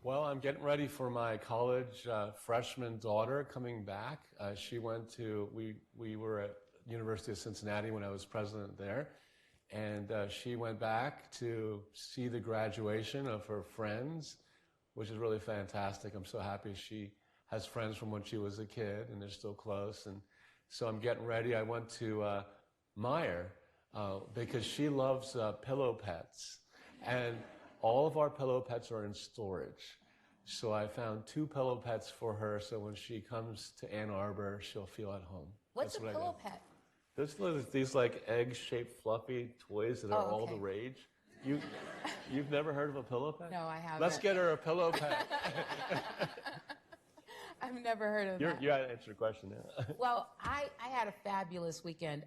Well, I'm getting ready for my college freshman daughter coming back. We were at University of Cincinnati when I was president there, and she went back to see the graduation of her friends, which is really fantastic. I'm so happy she has friends from when she was a kid, and they're still close. And so I'm getting ready. I went to Meyer because she loves pillow pets, and all of our pillow pets are in storage. So I found 2 pillow pets for her, so when she comes to Ann Arbor, she'll feel at home. What's That's a what I pillow did. pet? There's these like egg-shaped fluffy toys that are all the rage. You've never heard of a pillow pet? No, I haven't. Let's get her a pillow pet. I've never heard of that. You had to answer the question now. Well, I had a fabulous weekend.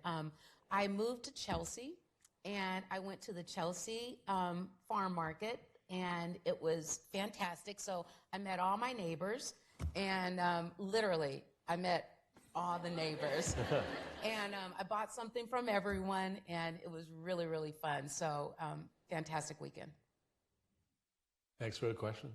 I moved to Chelsea, and I went to the Chelsea farm market, and it was fantastic. So I met all my neighbors, and literally, I met all the neighbors. And I bought something from everyone, and it was really, really fun. So fantastic weekend. Thanks for the question.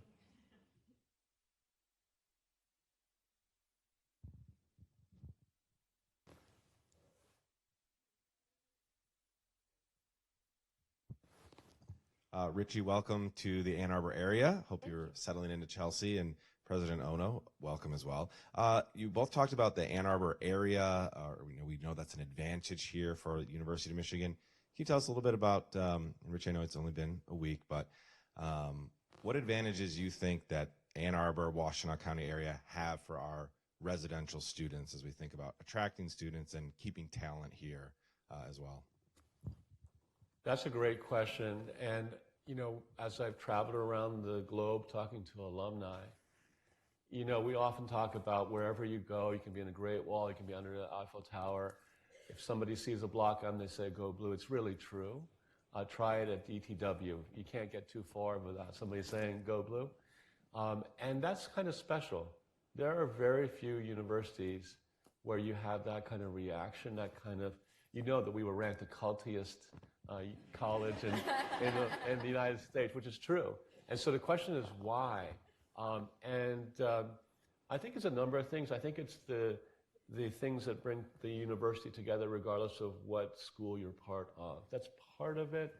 Richie, welcome to the Ann Arbor area. Hope you're settling into Chelsea, and President Ono, welcome as well. You both talked about the Ann Arbor area. We know that's an advantage here for the University of Michigan. Can you tell us a little bit about, and Richie, I know it's only been a week, but what advantages you think that Ann Arbor, Washtenaw County area have for our residential students as we think about attracting students and keeping talent here as well? That's a great question. And, as I've traveled around the globe talking to alumni, we often talk about wherever you go, you can be in the Great Wall, you can be under the Eiffel Tower. If somebody sees a block on, they say, go Blue. It's really true. Try it at DTW. You can't get too far without somebody saying, go Blue. And that's kind of special. There are very few universities where you have that kind of reaction, that kind of, that we were ranked the cultiest college in the United States, which is true. And so the question is why? I think it's a number of things. I think it's the things that bring the university together regardless of what school you're part of. That's part of it.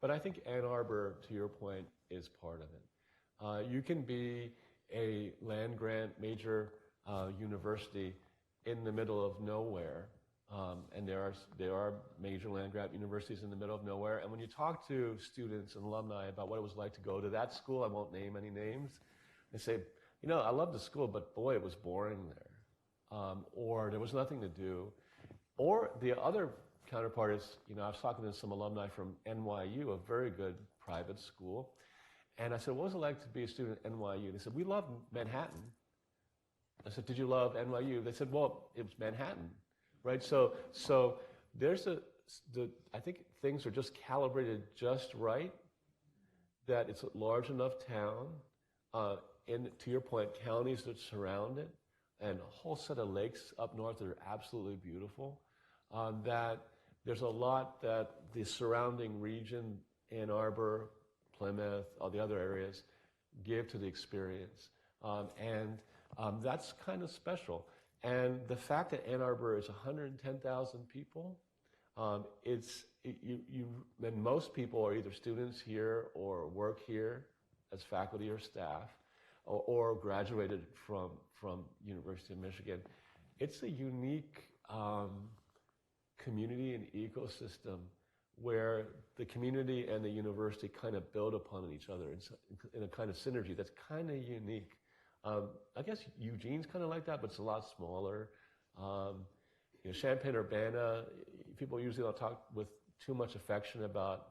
But I think Ann Arbor, to your point, is part of it. You can be a land-grant major university in the middle of nowhere. And there are major land-grant universities in the middle of nowhere. And when you talk to students and alumni about what it was like to go to that school, I won't name any names, they say, I love the school, but boy, it was boring there. Or there was nothing to do. Or the other counterpart is, I was talking to some alumni from NYU, a very good private school. And I said, what was it like to be a student at NYU? They said, we love Manhattan, I said, did you love NYU? They said, well, it was Manhattan, right? So there's I think things are just calibrated just right, that it's a large enough town, and to your point, counties that surround it, and a whole set of lakes up north that are absolutely beautiful, that there's a lot that the surrounding region, Ann Arbor, Plymouth, all the other areas, give to the experience. And that's kind of special. And the fact that Ann Arbor is 110,000 people, and most people are either students here or work here as faculty or staff, or graduated from University of Michigan. It's a unique community and ecosystem where the community and the university kind of build upon each other in a kind of synergy that's kind of unique. I guess Eugene's kind of like that, but it's a lot smaller. Champaign-Urbana, people usually don't talk with too much affection about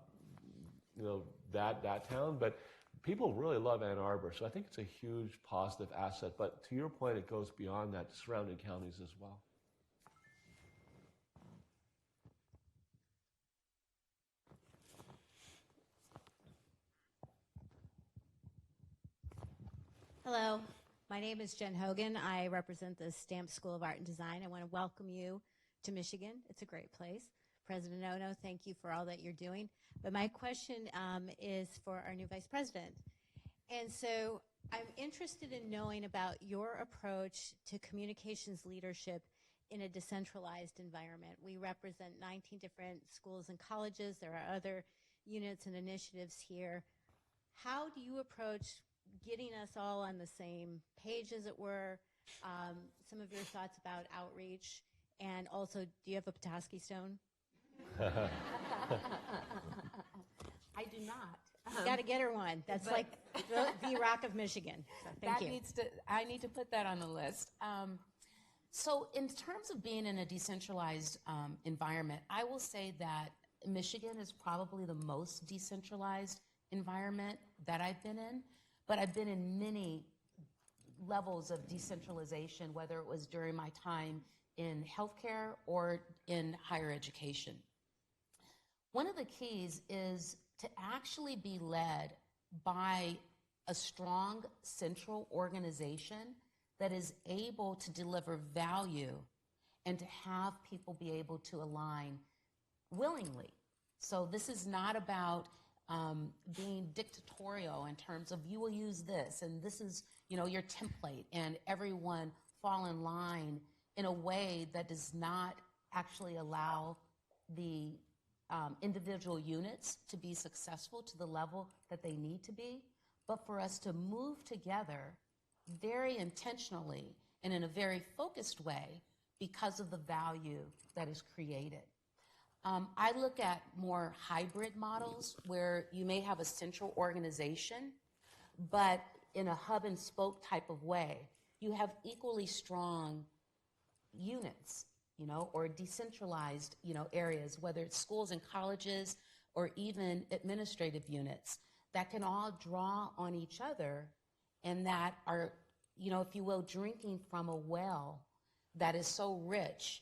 that town, but people really love Ann Arbor, so I think it's a huge positive asset. But to your point, it goes beyond that to surrounding counties as well. Hello, my name is Jen Hogan. I represent the Stamp School of Art and Design. I want to welcome you to Michigan. It's a great place. President Ono, thank you for all that you're doing. But my question is for our new Vice President. And so I'm interested in knowing about your approach to communications leadership in a decentralized environment. We represent 19 different schools and colleges. There are other units and initiatives here. How do you approach getting us all on the same page, as it were? Some of your thoughts about outreach, and also, do you have a Petoskey Stone? I do not. Got to get her one. That's like the Rock of Michigan. So thank you. I need to put that on the list. So in terms of being in a decentralized environment, I will say that Michigan is probably the most decentralized environment that I've been in, but I've been in many levels of decentralization, whether it was during my time in healthcare or in higher education. One of the keys is to actually be led by a strong central organization that is able to deliver value and to have people be able to align willingly. So this is not about being dictatorial in terms of you will use this and this is your template, and everyone fall in line in a way that does not actually allow the individual units to be successful to the level that they need to be, but for us to move together very intentionally and in a very focused way because of the value that is created. I look at more hybrid models where you may have a central organization, but in a hub and spoke type of way, you have equally strong units, or decentralized, areas, whether it's schools and colleges or even administrative units that can all draw on each other and that are, if you will, drinking from a well that is so rich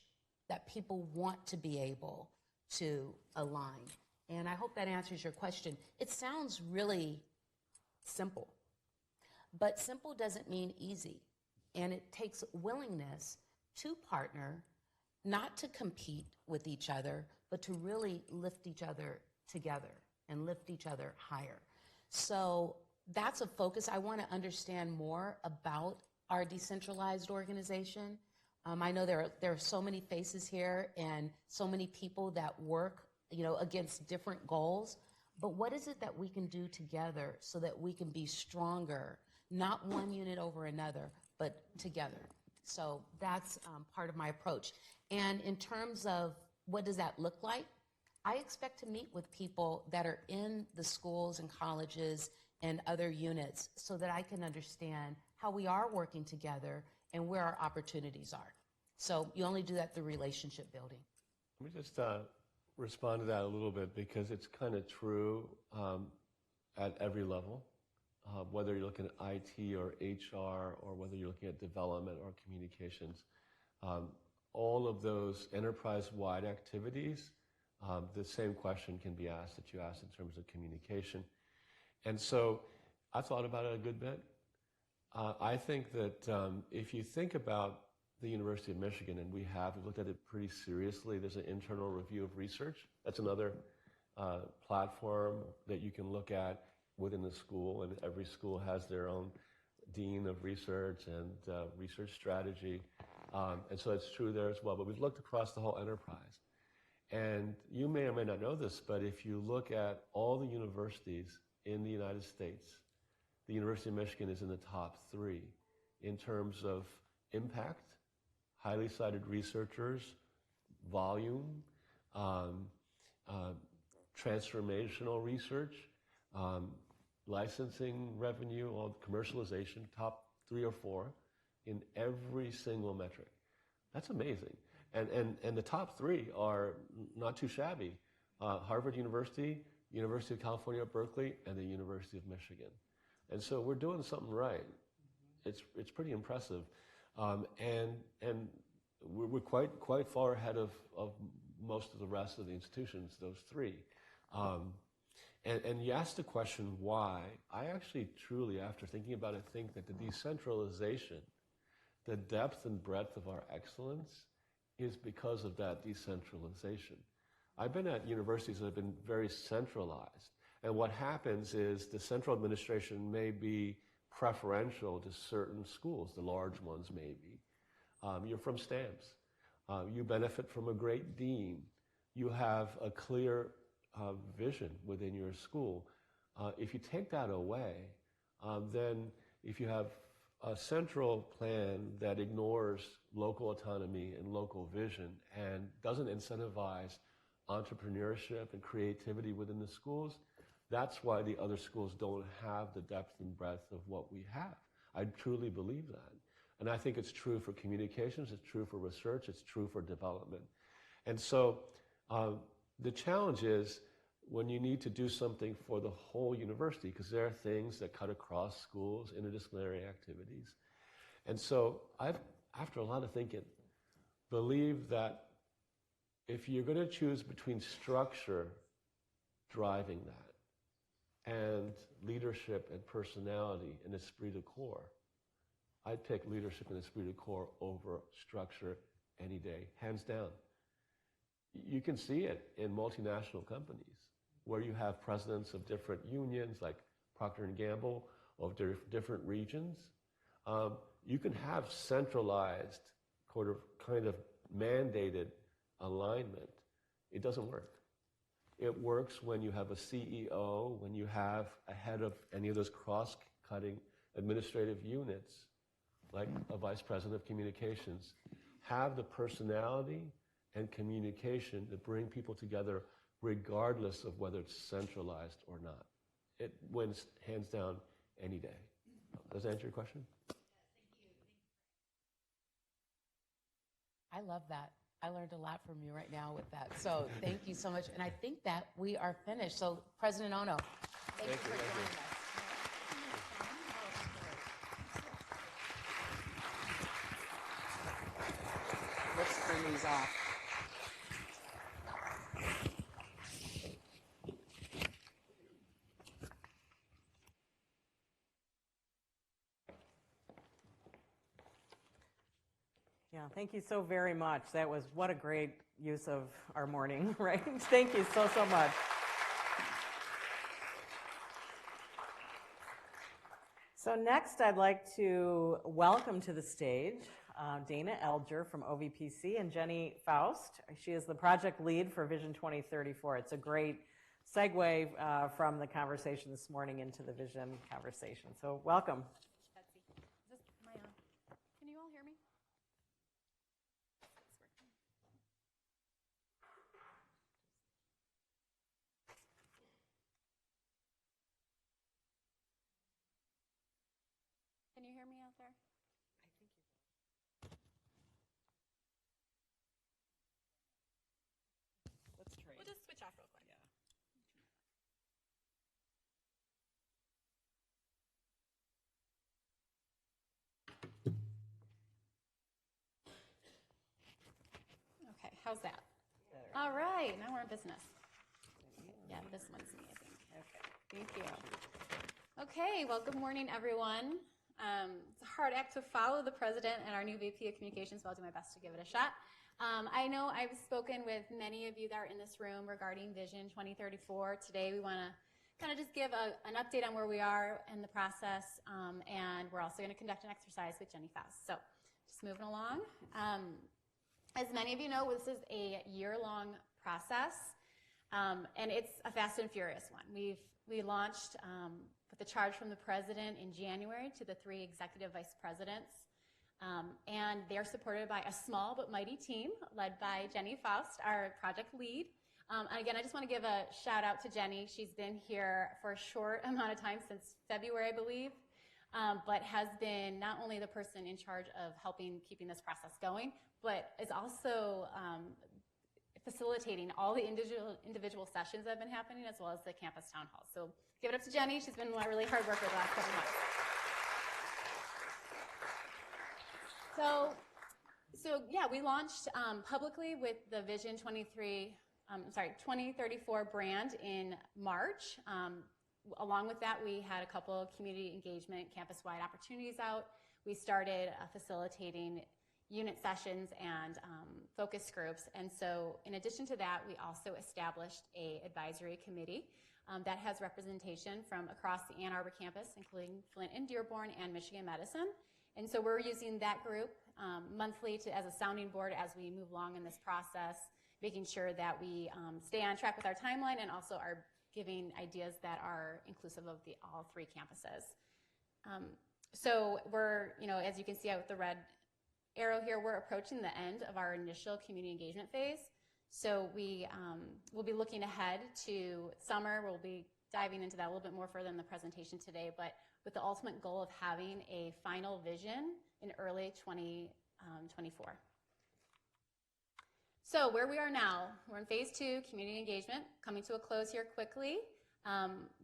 that people want to be able to align. And I hope that answers your question. It sounds really simple, but simple doesn't mean easy. And it takes willingness to partner, not to compete with each other, but to really lift each other together and lift each other higher. So that's a focus. I want to understand more about our decentralized organization. I know there are so many faces here and so many people that work, against different goals. But what is it that we can do together so that we can be stronger, not one unit over another, but together? So that's part of my approach. And in terms of what does that look like, I expect to meet with people that are in the schools and colleges and other units so that I can understand how we are working together and where our opportunities are. So you only do that through relationship building. Let me just respond to that a little bit, because it's kind of true at every level. whether you're looking at IT or HR or whether you're looking at development or communications. All of those enterprise-wide activities, the same question can be asked that you asked in terms of communication. And so I thought about it a good bit. I think that if you think about the University of Michigan, and we've looked at it pretty seriously. There's an internal review of research. That's another platform that you can look at within the school, and every school has their own dean of research and research strategy. And so it's true there as well. But we've looked across the whole enterprise. And you may or may not know this, but if you look at all the universities in the United States, the University of Michigan is in the top 3 in terms of impact, highly cited researchers, volume, transformational research, licensing revenue, all commercialization, top 3 or 4 in every single metric. That's amazing. And the top 3 are not too shabby. Harvard University, University of California at Berkeley, and the University of Michigan. And so we're doing something right. It's pretty impressive. And we're quite far ahead of most of the rest of the institutions, those 3. And you asked the question why. I actually truly, after thinking about it, think that the decentralization, the depth and breadth of our excellence is because of that decentralization. I've been at universities that have been very centralized. And what happens is the central administration may be preferential to certain schools, the large ones maybe. You're from Stamps. You benefit from a great dean. You have a clear vision within your school. If you take that away, then if you have a central plan that ignores local autonomy and local vision and doesn't incentivize entrepreneurship and creativity within the schools, that's why the other schools don't have the depth and breadth of what we have. I truly believe that. And I think it's true for communications, it's true for research, it's true for development. And so the challenge is when you need to do something for the whole university, because there are things that cut across schools, interdisciplinary activities. And so I've, after a lot of thinking, believe that if you're going to choose between structure driving that and leadership and personality and esprit de corps, I'd pick leadership and esprit de corps over structure any day, hands down. You can see it in multinational companies where you have presidents of different unions like Procter & Gamble of different regions. You can have centralized kind of mandated alignment. It doesn't work. It works when you have a CEO, when you have a head of any of those cross-cutting administrative units, like a vice president of communications, have the personality and communication to bring people together regardless of whether it's centralized or not. It wins hands down any day. Does that answer your question? I love that. I learned a lot from you right now with that. So thank you so much. And I think that we are finished. So President Ono, thank you for joining us. Let's turn these off. Yeah, thank you so very much. That was what a great use of our morning, right? Thank you so, so much. So next, I'd like to welcome to the stage Dana Elger from OVPC and Jenny Faust. She is the project lead for Vision 2034. It's a great segue from the conversation this morning into the vision conversation. So welcome. Betsy, am I on? Can you all hear me? Can you hear me out there? Let's trade. We'll just switch off real quick. Yeah. How's that? All right, now we're in business. Yeah, this one's me, I think. Okay, thank you. Okay, well, good morning, everyone. It's a hard act to follow the president and our new VP of Communications, but I'll do my best to give it a shot. I know I've spoken with many of you that are in this room regarding Vision 2034. Today, we want to kind of just give an update on where we are in the process, and we're also going to conduct an exercise with Jenny Faust. So, just moving along. As many of you know, this is a year-long process, and it's a fast and furious one. We launched with the charge from the president in January to the 3 executive vice presidents, and they're supported by a small but mighty team led by Jenny Faust, our project lead. Again, I just want to give a shout out to Jenny. She's been here for a short amount of time, since February, I believe, but has been not only the person in charge of helping keeping this process going, but is also facilitating all the individual sessions that have been happening, as well as the campus town halls. So give it up to Jenny. She's been a really hard worker the last couple months. So yeah, we launched publicly with the Vision 2034 brand in March. Along with that, we had a couple of community engagement, campus-wide opportunities out. We started facilitating unit sessions and focus groups. And so in addition to that, we also established an advisory committee that has representation from across the Ann Arbor campus, including Flint and Dearborn and Michigan Medicine. And so we're using that group monthly as a sounding board as we move along in this process, making sure that we stay on track with our timeline and also are giving ideas that are inclusive of all 3 campuses. So we're, as you can see out with the red arrow here, we're approaching the end of our initial community engagement phase. So we'll be looking ahead to summer. We'll be diving into that a little bit more further in the presentation today, but with the ultimate goal of having a final vision in early 2024. So where we are now, we're in phase 2, community engagement, coming to a close here quickly.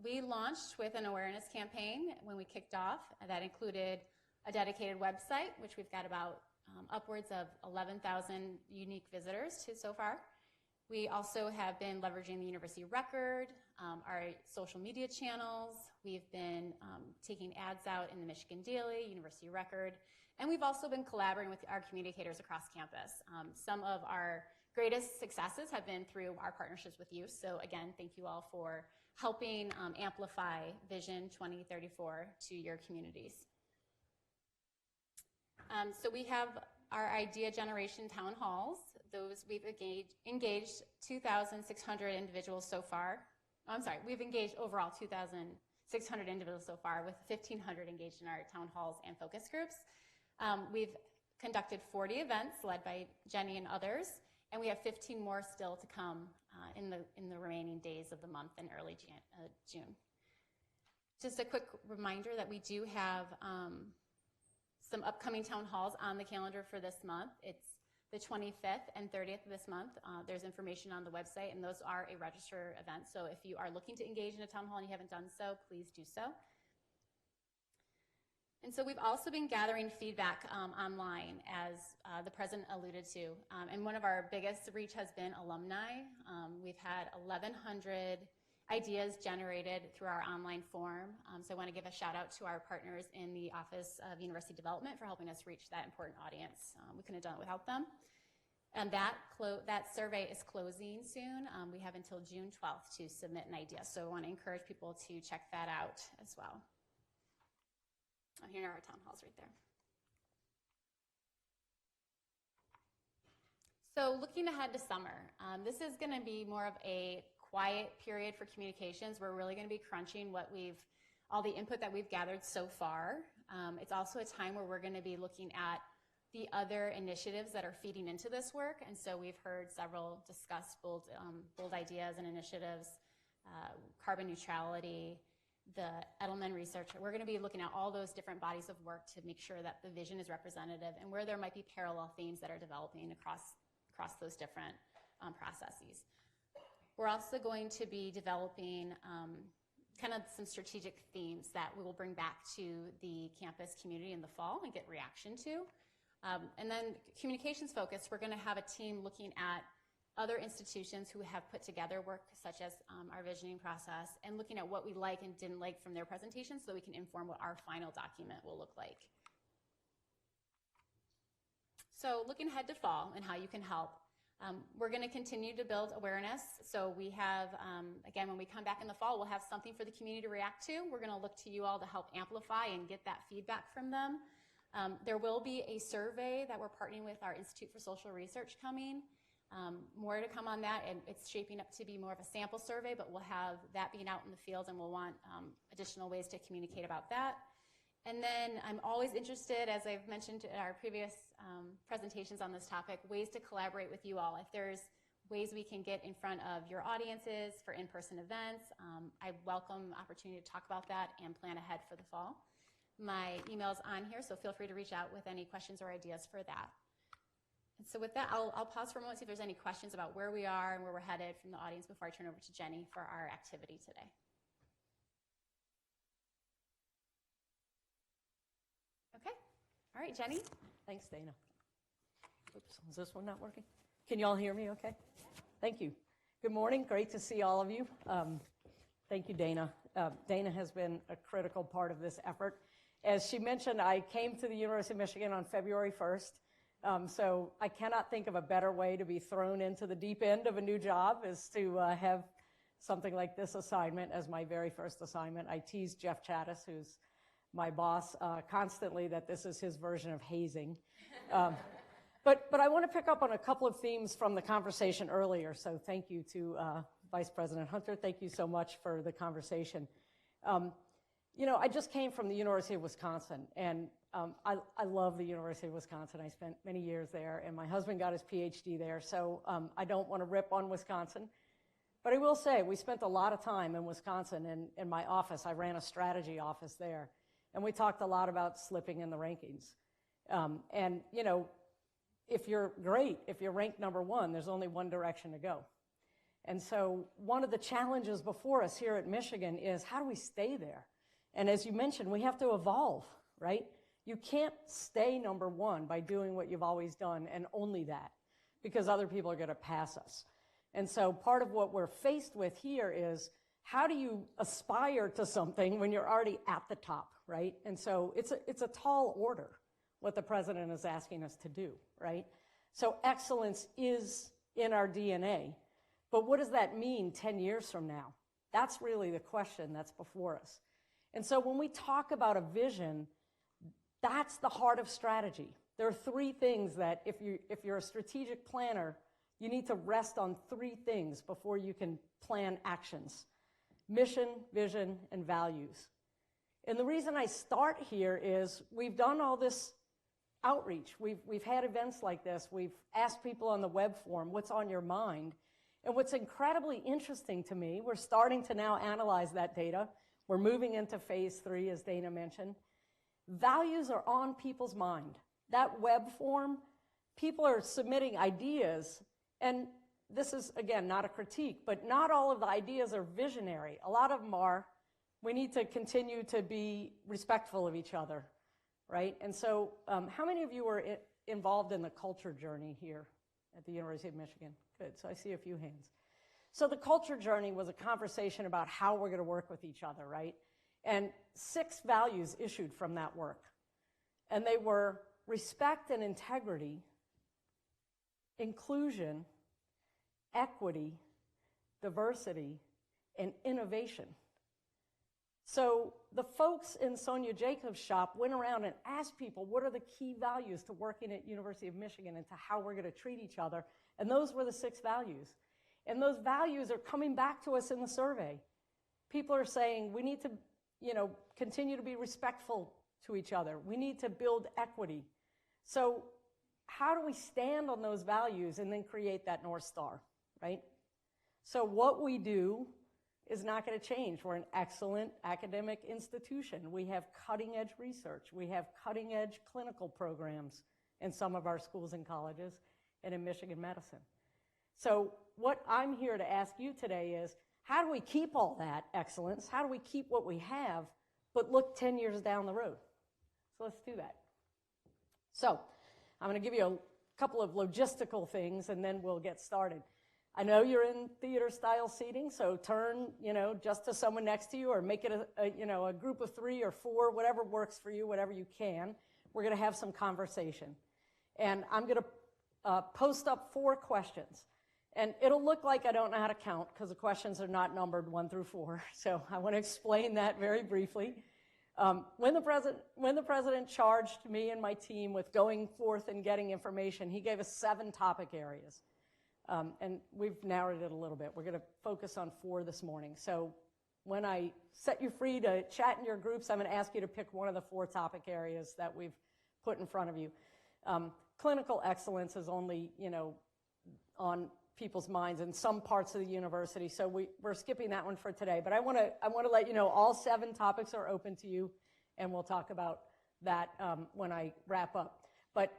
We launched with an awareness campaign when we kicked off that included a dedicated website, which we've got about upwards of 11,000 unique visitors to so far. We also have been leveraging the University Record, our social media channels. We've been taking ads out in the Michigan Daily, University Record, and we've also been collaborating with our communicators across campus. Some of our greatest successes have been through our partnerships with you. So again, thank you all for helping amplify Vision 2034 to your communities. So we have our idea generation town halls. Those we've engaged 2,600 individuals so far. I'm sorry, we've engaged overall 2,600 individuals so far, with 1,500 engaged in our town halls and focus groups. We've conducted 40 events led by Jenny and others, and we have 15 more still to come in the remaining days of the month in early June. Just a quick reminder that we do have some upcoming town halls on the calendar for this month. It's the 25th and 30th of this month. There's information on the website, and those are a register event. So if you are looking to engage in a town hall and you haven't done so, please do so. And so we've also been gathering feedback online, as the president alluded to. And one of our biggest reach has been alumni. We've had 1,100 ideas generated through our online form. So I want to give a shout out to our partners in the Office of University Development for helping us reach that important audience. We couldn't have done it without them. And that survey is closing soon. We have until June 12th to submit an idea. So I want to encourage people to check that out as well. Oh, here are our town halls right there. So looking ahead to summer, this is going to be more of a quiet period for communications. We're really going to be crunching all the input that we've gathered so far. It's also a time where we're going to be looking at the other initiatives that are feeding into this work. And so we've heard several discuss bold ideas and initiatives, carbon neutrality, the Edelman research. We're going to be looking at all those different bodies of work to make sure that the vision is representative and where there might be parallel themes that are developing across those different processes. We're also going to be developing kind of some strategic themes that we will bring back to the campus community in the fall and get reaction to. And then communications focus, we're going to have a team looking at other institutions who have put together work such as our visioning process, and looking at what we like and didn't like from their presentations so that we can inform what our final document will look like. So looking ahead to fall and how you can help, we're going to continue to build awareness. So we have, again, when we come back in the fall, we'll have something for the community to react to. We're going to look to you all to help amplify and get that feedback from them. There will be a survey that we're partnering with our Institute for Social Research coming. More to come on that, and it's shaping up to be more of a sample survey, but we'll have that being out in the field, and we'll want additional ways to communicate about that. And then I'm always interested, as I've mentioned in our previous presentations on this topic, ways to collaborate with you all. If there's ways we can get in front of your audiences for in-person events, I welcome opportunity to talk about that and plan ahead for the fall. My email's on here, so feel free to reach out with any questions or ideas for that. And so with that, I'll pause for a moment, see if there's any questions about where we are and where we're headed from the audience before I turn over to Jenny for our activity today. Okay. All right, Jenny. Thanks, Dana. Oops, is this one not working? Can you all hear me okay? Thank you. Good morning. Great to see all of you. Thank you, Dana. Dana has been a critical part of this effort. As she mentioned, I came to the University of Michigan on February 1st. So I cannot think of a better way to be thrown into the deep end of a new job is to have something like this assignment as my very first assignment. I tease Jeff Chattis, who's my boss, constantly that this is his version of hazing. But I want to pick up on a couple of themes from the conversation earlier. So thank you to Vice President Hunter. Thank you so much for the conversation. You know, I just came from the University of Wisconsin, and I love the University of Wisconsin. I spent many years there, and my husband got his PhD there, so I don't want to rip on Wisconsin. But I will say, we spent a lot of time in Wisconsin in my office. I ran a strategy office there, and we talked a lot about slipping in the rankings. And, you know, if you're great, if you're ranked number one, there's only one direction to go. And so one of the challenges before us here at Michigan is how do we stay there? And as you mentioned, we have to evolve, right? You can't stay number one by doing what you've always done and only that, because other people are going to pass us. And so part of what we're faced with here is how do you aspire to something when you're already at the top, right? And so it's a tall order, what the president is asking us to do, right? So excellence is in our DNA. But what does that mean 10 years from now? That's really the question that's before us. And so when we talk about a vision, that's the heart of strategy. There are three things that if you're a strategic planner, you need to rest on three things before you can plan actions: mission, vision, and values. And the reason I start here is we've done all this outreach. We've had events like this. We've asked people on the web forum, what's on your mind? And what's incredibly interesting to me, we're starting to now analyze that data. We're moving into phase 3, as Dana mentioned. Values are on people's mind. That web form, people are submitting ideas, and this is, again, not a critique, but not all of the ideas are visionary. A lot of them are, we need to continue to be respectful of each other, right? And so how many of you were involved in the culture journey here at the University of Michigan? Good, so I see a few hands. So the culture journey was a conversation about how we're going to work with each other, right? And 6 values issued from that work. And they were respect and integrity, inclusion, equity, diversity, and innovation. So the folks in Sonia Jacobs' shop went around and asked people, what are the key values to working at University of Michigan and to how we're going to treat each other? And those were the 6 values. And those values are coming back to us in the survey. People are saying we need to, continue to be respectful to each other. We need to build equity. So how do we stand on those values and then create that North Star, right? So what we do is not going to change. We're an excellent academic institution. We have cutting-edge research. We have cutting-edge clinical programs in some of our schools and colleges and in Michigan Medicine. So what I'm here to ask you today is, how do we keep all that excellence? How do we keep what we have, but look 10 years down the road? So let's do that. So I'm going to give you a couple of logistical things, and then we'll get started. I know you're in theater style seating, so turn, just to someone next to you, or make it a group of 3 or 4, whatever works for you, whatever you can. We're going to have some conversation. And I'm going to post up 4 questions. And it'll look like I don't know how to count because the questions are not numbered 1 through 4. So I want to explain that very briefly. When the president charged me and my team with going forth and getting information, he gave us 7 topic areas. And we've narrowed it a little bit. We're going to focus on 4 this morning. So when I set you free to chat in your groups, I'm going to ask you to pick one of the 4 topic areas that we've put in front of you. Clinical excellence is only, on people's minds in some parts of the university, so we're skipping that one for today. But I want to let you know all 7 topics are open to you, and we'll talk about that when I wrap up. But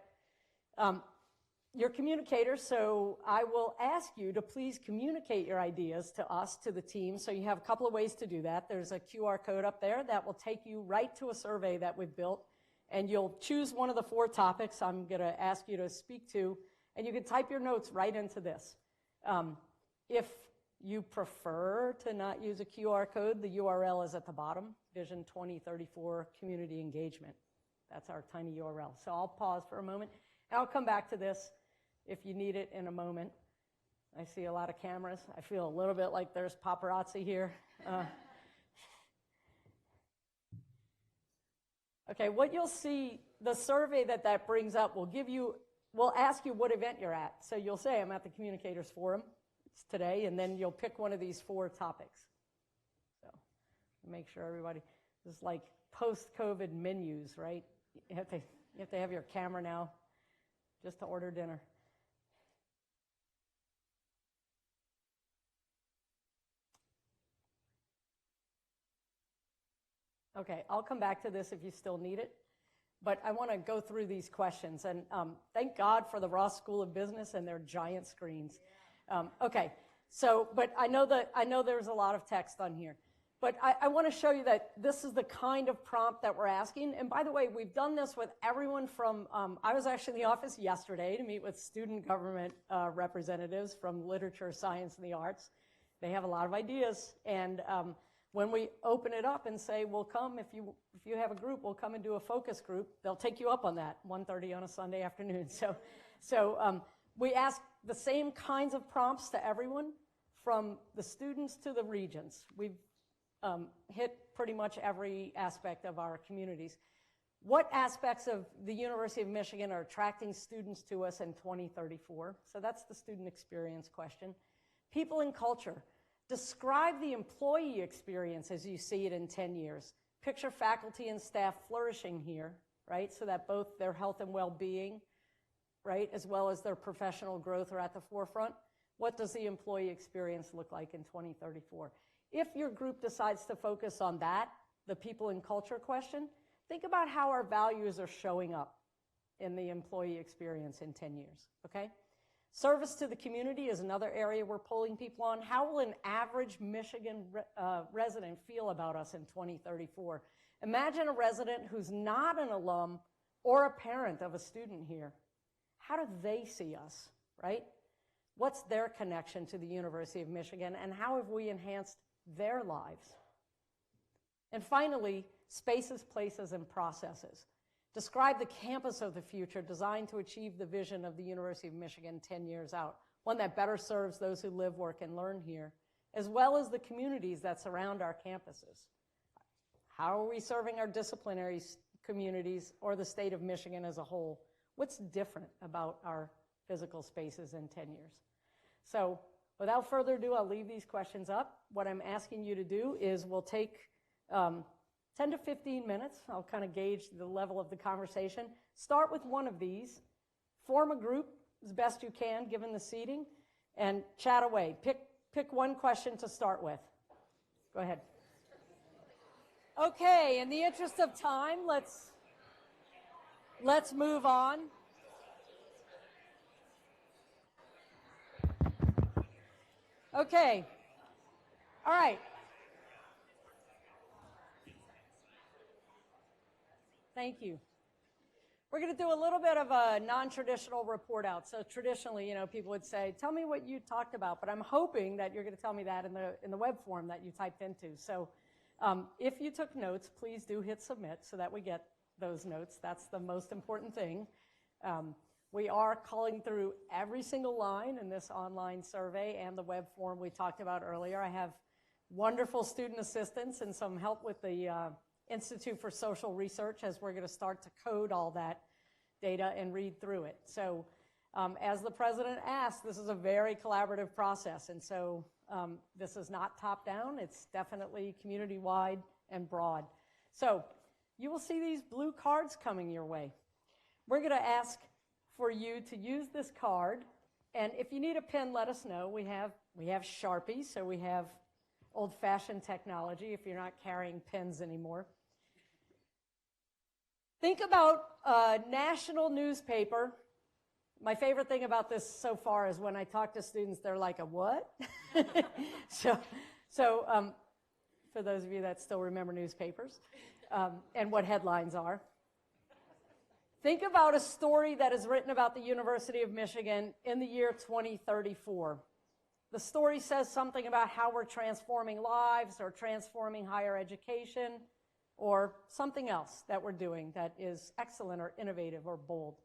you're communicators, so I will ask you to please communicate your ideas to us, to the team. So you have a couple of ways to do that. There's a QR code up there that will take you right to a survey that we've built, and you'll choose one of the 4 topics I'm going to ask you to speak to, and you can type your notes right into this. If you prefer to not use a QR code, the URL is at the bottom, Vision 2034 Community Engagement. That's our tiny URL. So I'll pause for a moment, and I'll come back to this if you need it in a moment. I see a lot of cameras. I feel a little bit like there's paparazzi here. Okay, what you'll see, the survey that brings up will ask you what event you're at. So you'll say, I'm at the Communicators Forum. It's today, and then you'll pick one of these 4 topics. So make sure everybody, this is like post-COVID menus, right? You have to have your camera now just to order dinner. Okay, I'll come back to this if you still need it, but I want to go through these questions. And thank God for the Ross School of Business and their giant screens. Okay, so, but I know there's a lot of text on here. But I want to show you that this is the kind of prompt that we're asking. And by the way, we've done this with everyone from, I was actually in the office yesterday to meet with student government representatives from literature, science, and the arts. They have a lot of ideas. And when we open it up and say, we'll come, if you have a group, we'll come and do a focus group, they'll take you up on that, 1:30 on a Sunday afternoon. So we ask the same kinds of prompts to everyone, from the students to the regents. We've hit pretty much every aspect of our communities. What aspects of the University of Michigan are attracting students to us in 2034? So that's the student experience question. People and culture. Describe the employee experience as you see it in 10 years. Picture faculty and staff flourishing here, right? So that both their health and well-being, right, as well as their professional growth are at the forefront. What does the employee experience look like in 2034? If your group decides to focus on that, the people and culture question, think about how our values are showing up in the employee experience in 10 years, okay? Service to the community is another area we're polling people on. How will an average Michigan resident feel about us in 2034? Imagine a resident who's not an alum or a parent of a student here. How do they see us, right? What's their connection to the University of Michigan, and how have we enhanced their lives? And finally, spaces, places, and processes. Describe the campus of the future designed to achieve the vision of the University of Michigan 10 years out, one that better serves those who live, work, and learn here, as well as the communities that surround our campuses. How are we serving our disciplinary communities or the state of Michigan as a whole? What's different about our physical spaces in 10 years? So without further ado, I'll leave these questions up. What I'm asking you to do is we'll take 10 to 15 minutes. I'll kind of gauge the level of the conversation. Start with one of these. Form a group as best you can, given the seating, and chat away. Pick one question to start with. Go ahead. Okay, in the interest of time, let's move on. Okay. All right. Thank you. we're going to do a little bit of a non-traditional report out. So traditionally, people would say, tell me what you talked about, but I'm hoping that you're going to tell me that in the web form that you typed into. So if you took notes, please do hit submit so that we get those notes. That's the most important thing. We are calling through every single line in this online survey and the web form we talked about earlier. I have wonderful student assistants and some help with the Institute for Social Research as we're going to start to code all that data and read through it. So as the president asked, this is a very collaborative process. And so this is not top-down. It's definitely community-wide and broad. So you will see these blue cards coming your way. We're going to ask for you to use this card. And if you need a pen, let us know. We have Sharpies, so we have old-fashioned technology if you're not carrying pens anymore. Think about a national newspaper. My favorite thing about this so far is when I talk to students, they're like, a what? So for those of you that still remember newspapers and what headlines are. Think about a story that is written about the University of Michigan in the year 2034. The story says something about how we're transforming lives or transforming higher education or something else that we're doing that is excellent or innovative or bold.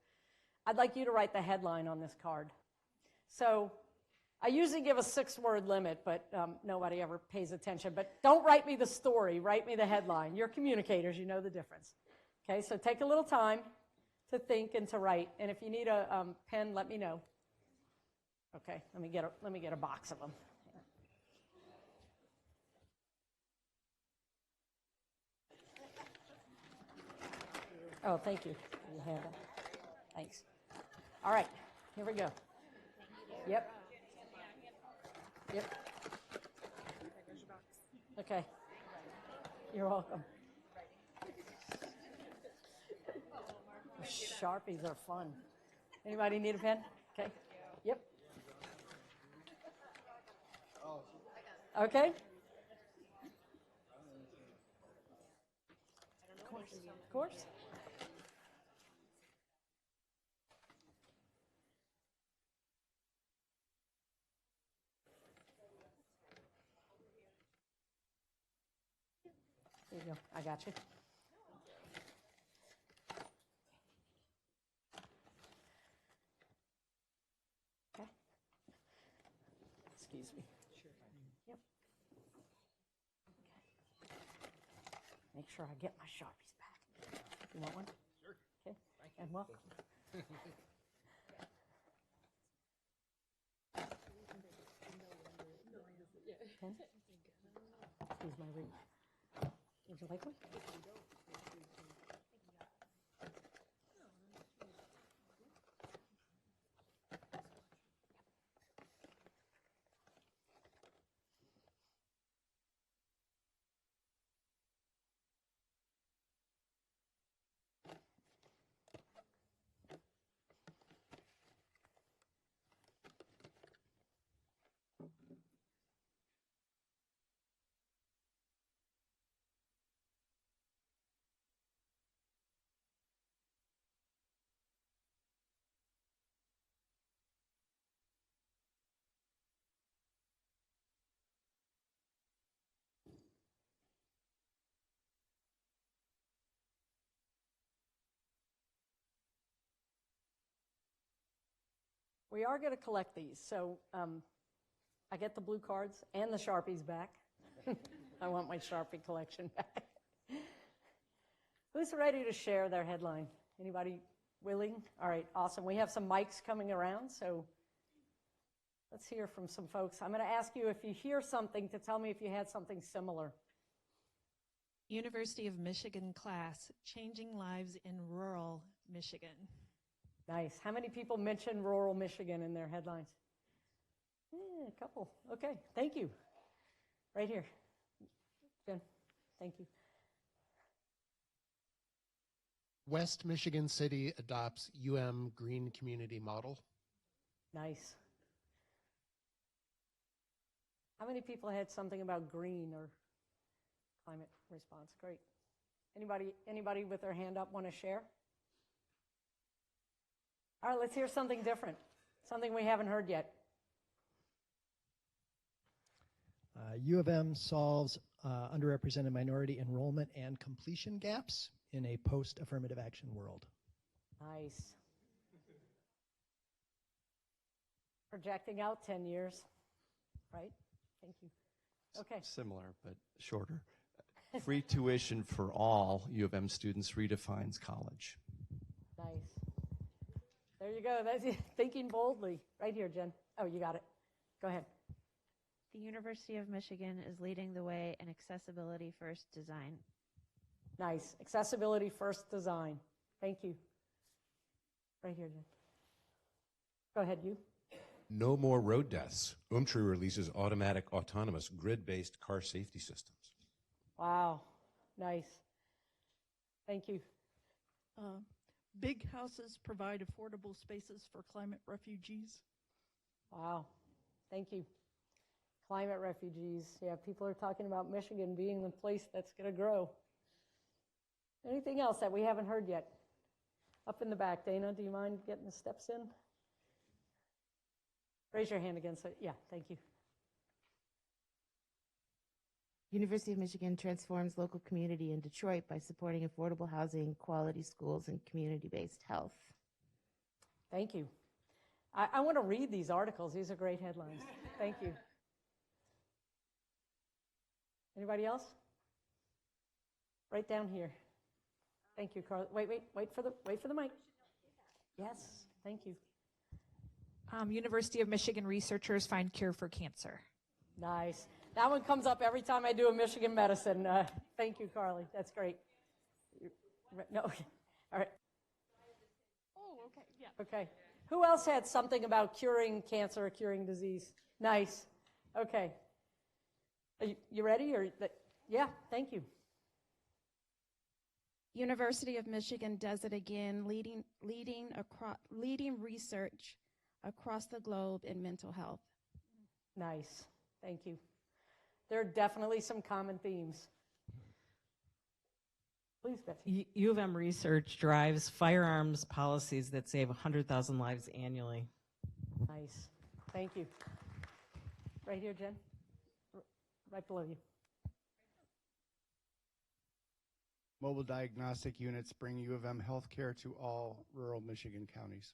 I'd like you to write the headline on this card. So I usually give a 6-word limit, but nobody ever pays attention. But don't write me the story, write me the headline. You're communicators, you know the difference. Okay, so take a little time to think and to write. And if you need a pen, let me know. Okay, let me get a box of them. Oh, thank you. You have it. Thanks. All right, here we go. Yep. Okay. You're welcome. Sharpies are fun. Anybody need a pen? Okay. Yep. Okay. Of course. There you go. I got you. Okay. Excuse me. Sure. Yep. Okay. Make sure I get my Sharpies back. You want one? Sure. Okay. And welcome. Pen? Excuse my reach. Would you like one? We are going to collect these, so I get the blue cards and the Sharpies back. I want my Sharpie collection back. Who's ready to share their headline? Anybody willing? All right, awesome. We have some mics coming around, so let's hear from some folks. I'm going to ask you if you hear something to tell me if you had something similar. University of Michigan class, Changing Lives in Rural Michigan. Nice. How many people mentioned rural Michigan in their headlines? A couple. Okay, thank you. Right here. Jen, thank you. West Michigan City adopts Green Community Model. Nice. How many people had something about green or climate response? Great. Anybody with their hand up want to share? All right, let's hear something different, something we haven't heard yet. U of M solves underrepresented minority enrollment and completion gaps in a post-affirmative action world. Nice. Projecting out 10 years, right? Thank you. Okay. Similar, but shorter. Free tuition for all U of M students redefines college. Nice. There you go. That's thinking boldly. Right here, Jen. Oh, you got it. Go ahead. The University of Michigan is leading the way in accessibility first design. Nice. Accessibility first design. Thank you. Right here, Jen. Go ahead, you. No more road deaths. UMTRI releases automatic, autonomous, grid-based car safety systems. Wow. Nice. Thank you. Big houses provide affordable spaces for climate refugees. Wow. Thank you. Climate refugees. Yeah, people are talking about Michigan being the place that's going to grow. Anything else that we haven't heard yet? Up in the back, Dana, do you mind getting the steps in? Raise your hand again. So, yeah, thank you. University of Michigan transforms local community in Detroit by supporting affordable housing, quality schools, and community-based health. Thank you. I want to read these articles. These are great headlines. Thank you. Anybody else? Right down here. Thank you, Carl. Wait for the mic. Yes, thank you. University of Michigan researchers find cure for cancer. Nice. That one comes up every time I do a Michigan medicine. Thank you, Carly. That's great. No, okay. All right. Oh, okay, yeah. Okay. Who else had something about curing cancer or curing disease? Nice. Okay. Are you ready? Yeah, thank you. University of Michigan does it again, leading research across the globe in mental health. Nice. Thank you. There are definitely some common themes. Please, Betsy. U of M research drives firearms policies that save 100,000 lives annually. Nice. Thank you. Right here, Jen. Right below you. Mobile diagnostic units bring U of M healthcare to all rural Michigan counties.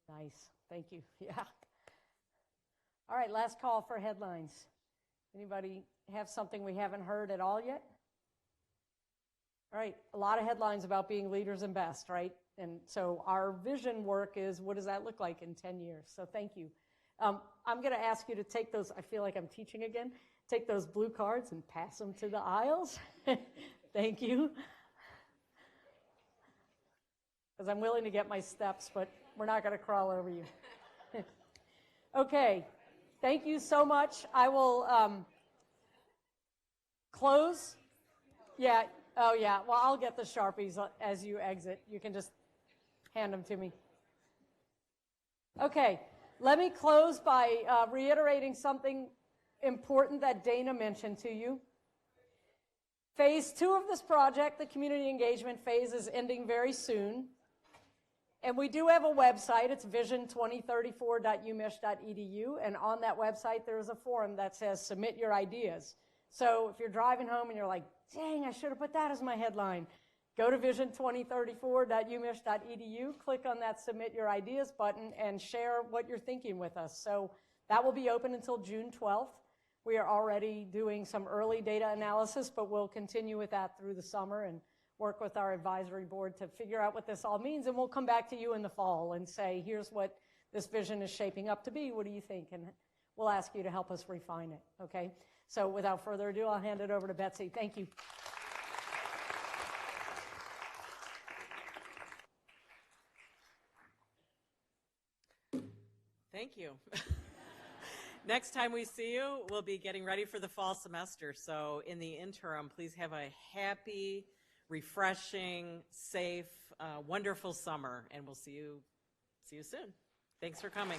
Nice. Thank you. Yeah. All right, last call for headlines. Anybody have something we haven't heard at all yet? All right, a lot of headlines about being leaders and best, right? And so our vision work is, what does that look like in 10 years? So thank you. I'm going to ask you to take those, I feel like I'm teaching again, take those blue cards and pass them to the aisles. Thank you. Because I'm willing to get my steps, but we're not going to crawl over you. Okay, thank you so much. I will close. Yeah, oh yeah, well, I'll get the Sharpies as you exit. You can just hand them to me. Okay, let me close by reiterating something important that Dana mentioned to you. Phase 2 of this project, the community engagement phase, is ending very soon. And we do have a website. It's vision2034.umich.edu. And on that website, there is a forum that says submit your ideas. So if you're driving home and you're like, dang, I should have put that as my headline, go to vision2034.umich.edu, click on that submit your ideas button, and share what you're thinking with us. So that will be open until June 12th. We are already doing some early data analysis, but we'll continue with that through the summer and work with our advisory board to figure out what this all means. And we'll come back to you in the fall and say, here's what this vision is shaping up to be. What do you think? And we'll ask you to help us refine it, okay? So without further ado, I'll hand it over to Betsy. Thank you. Thank you. Next time we see you, we'll be getting ready for the fall semester. So in the interim, please have a happy, refreshing, safe, wonderful summer, and we'll see you soon. Thanks for coming.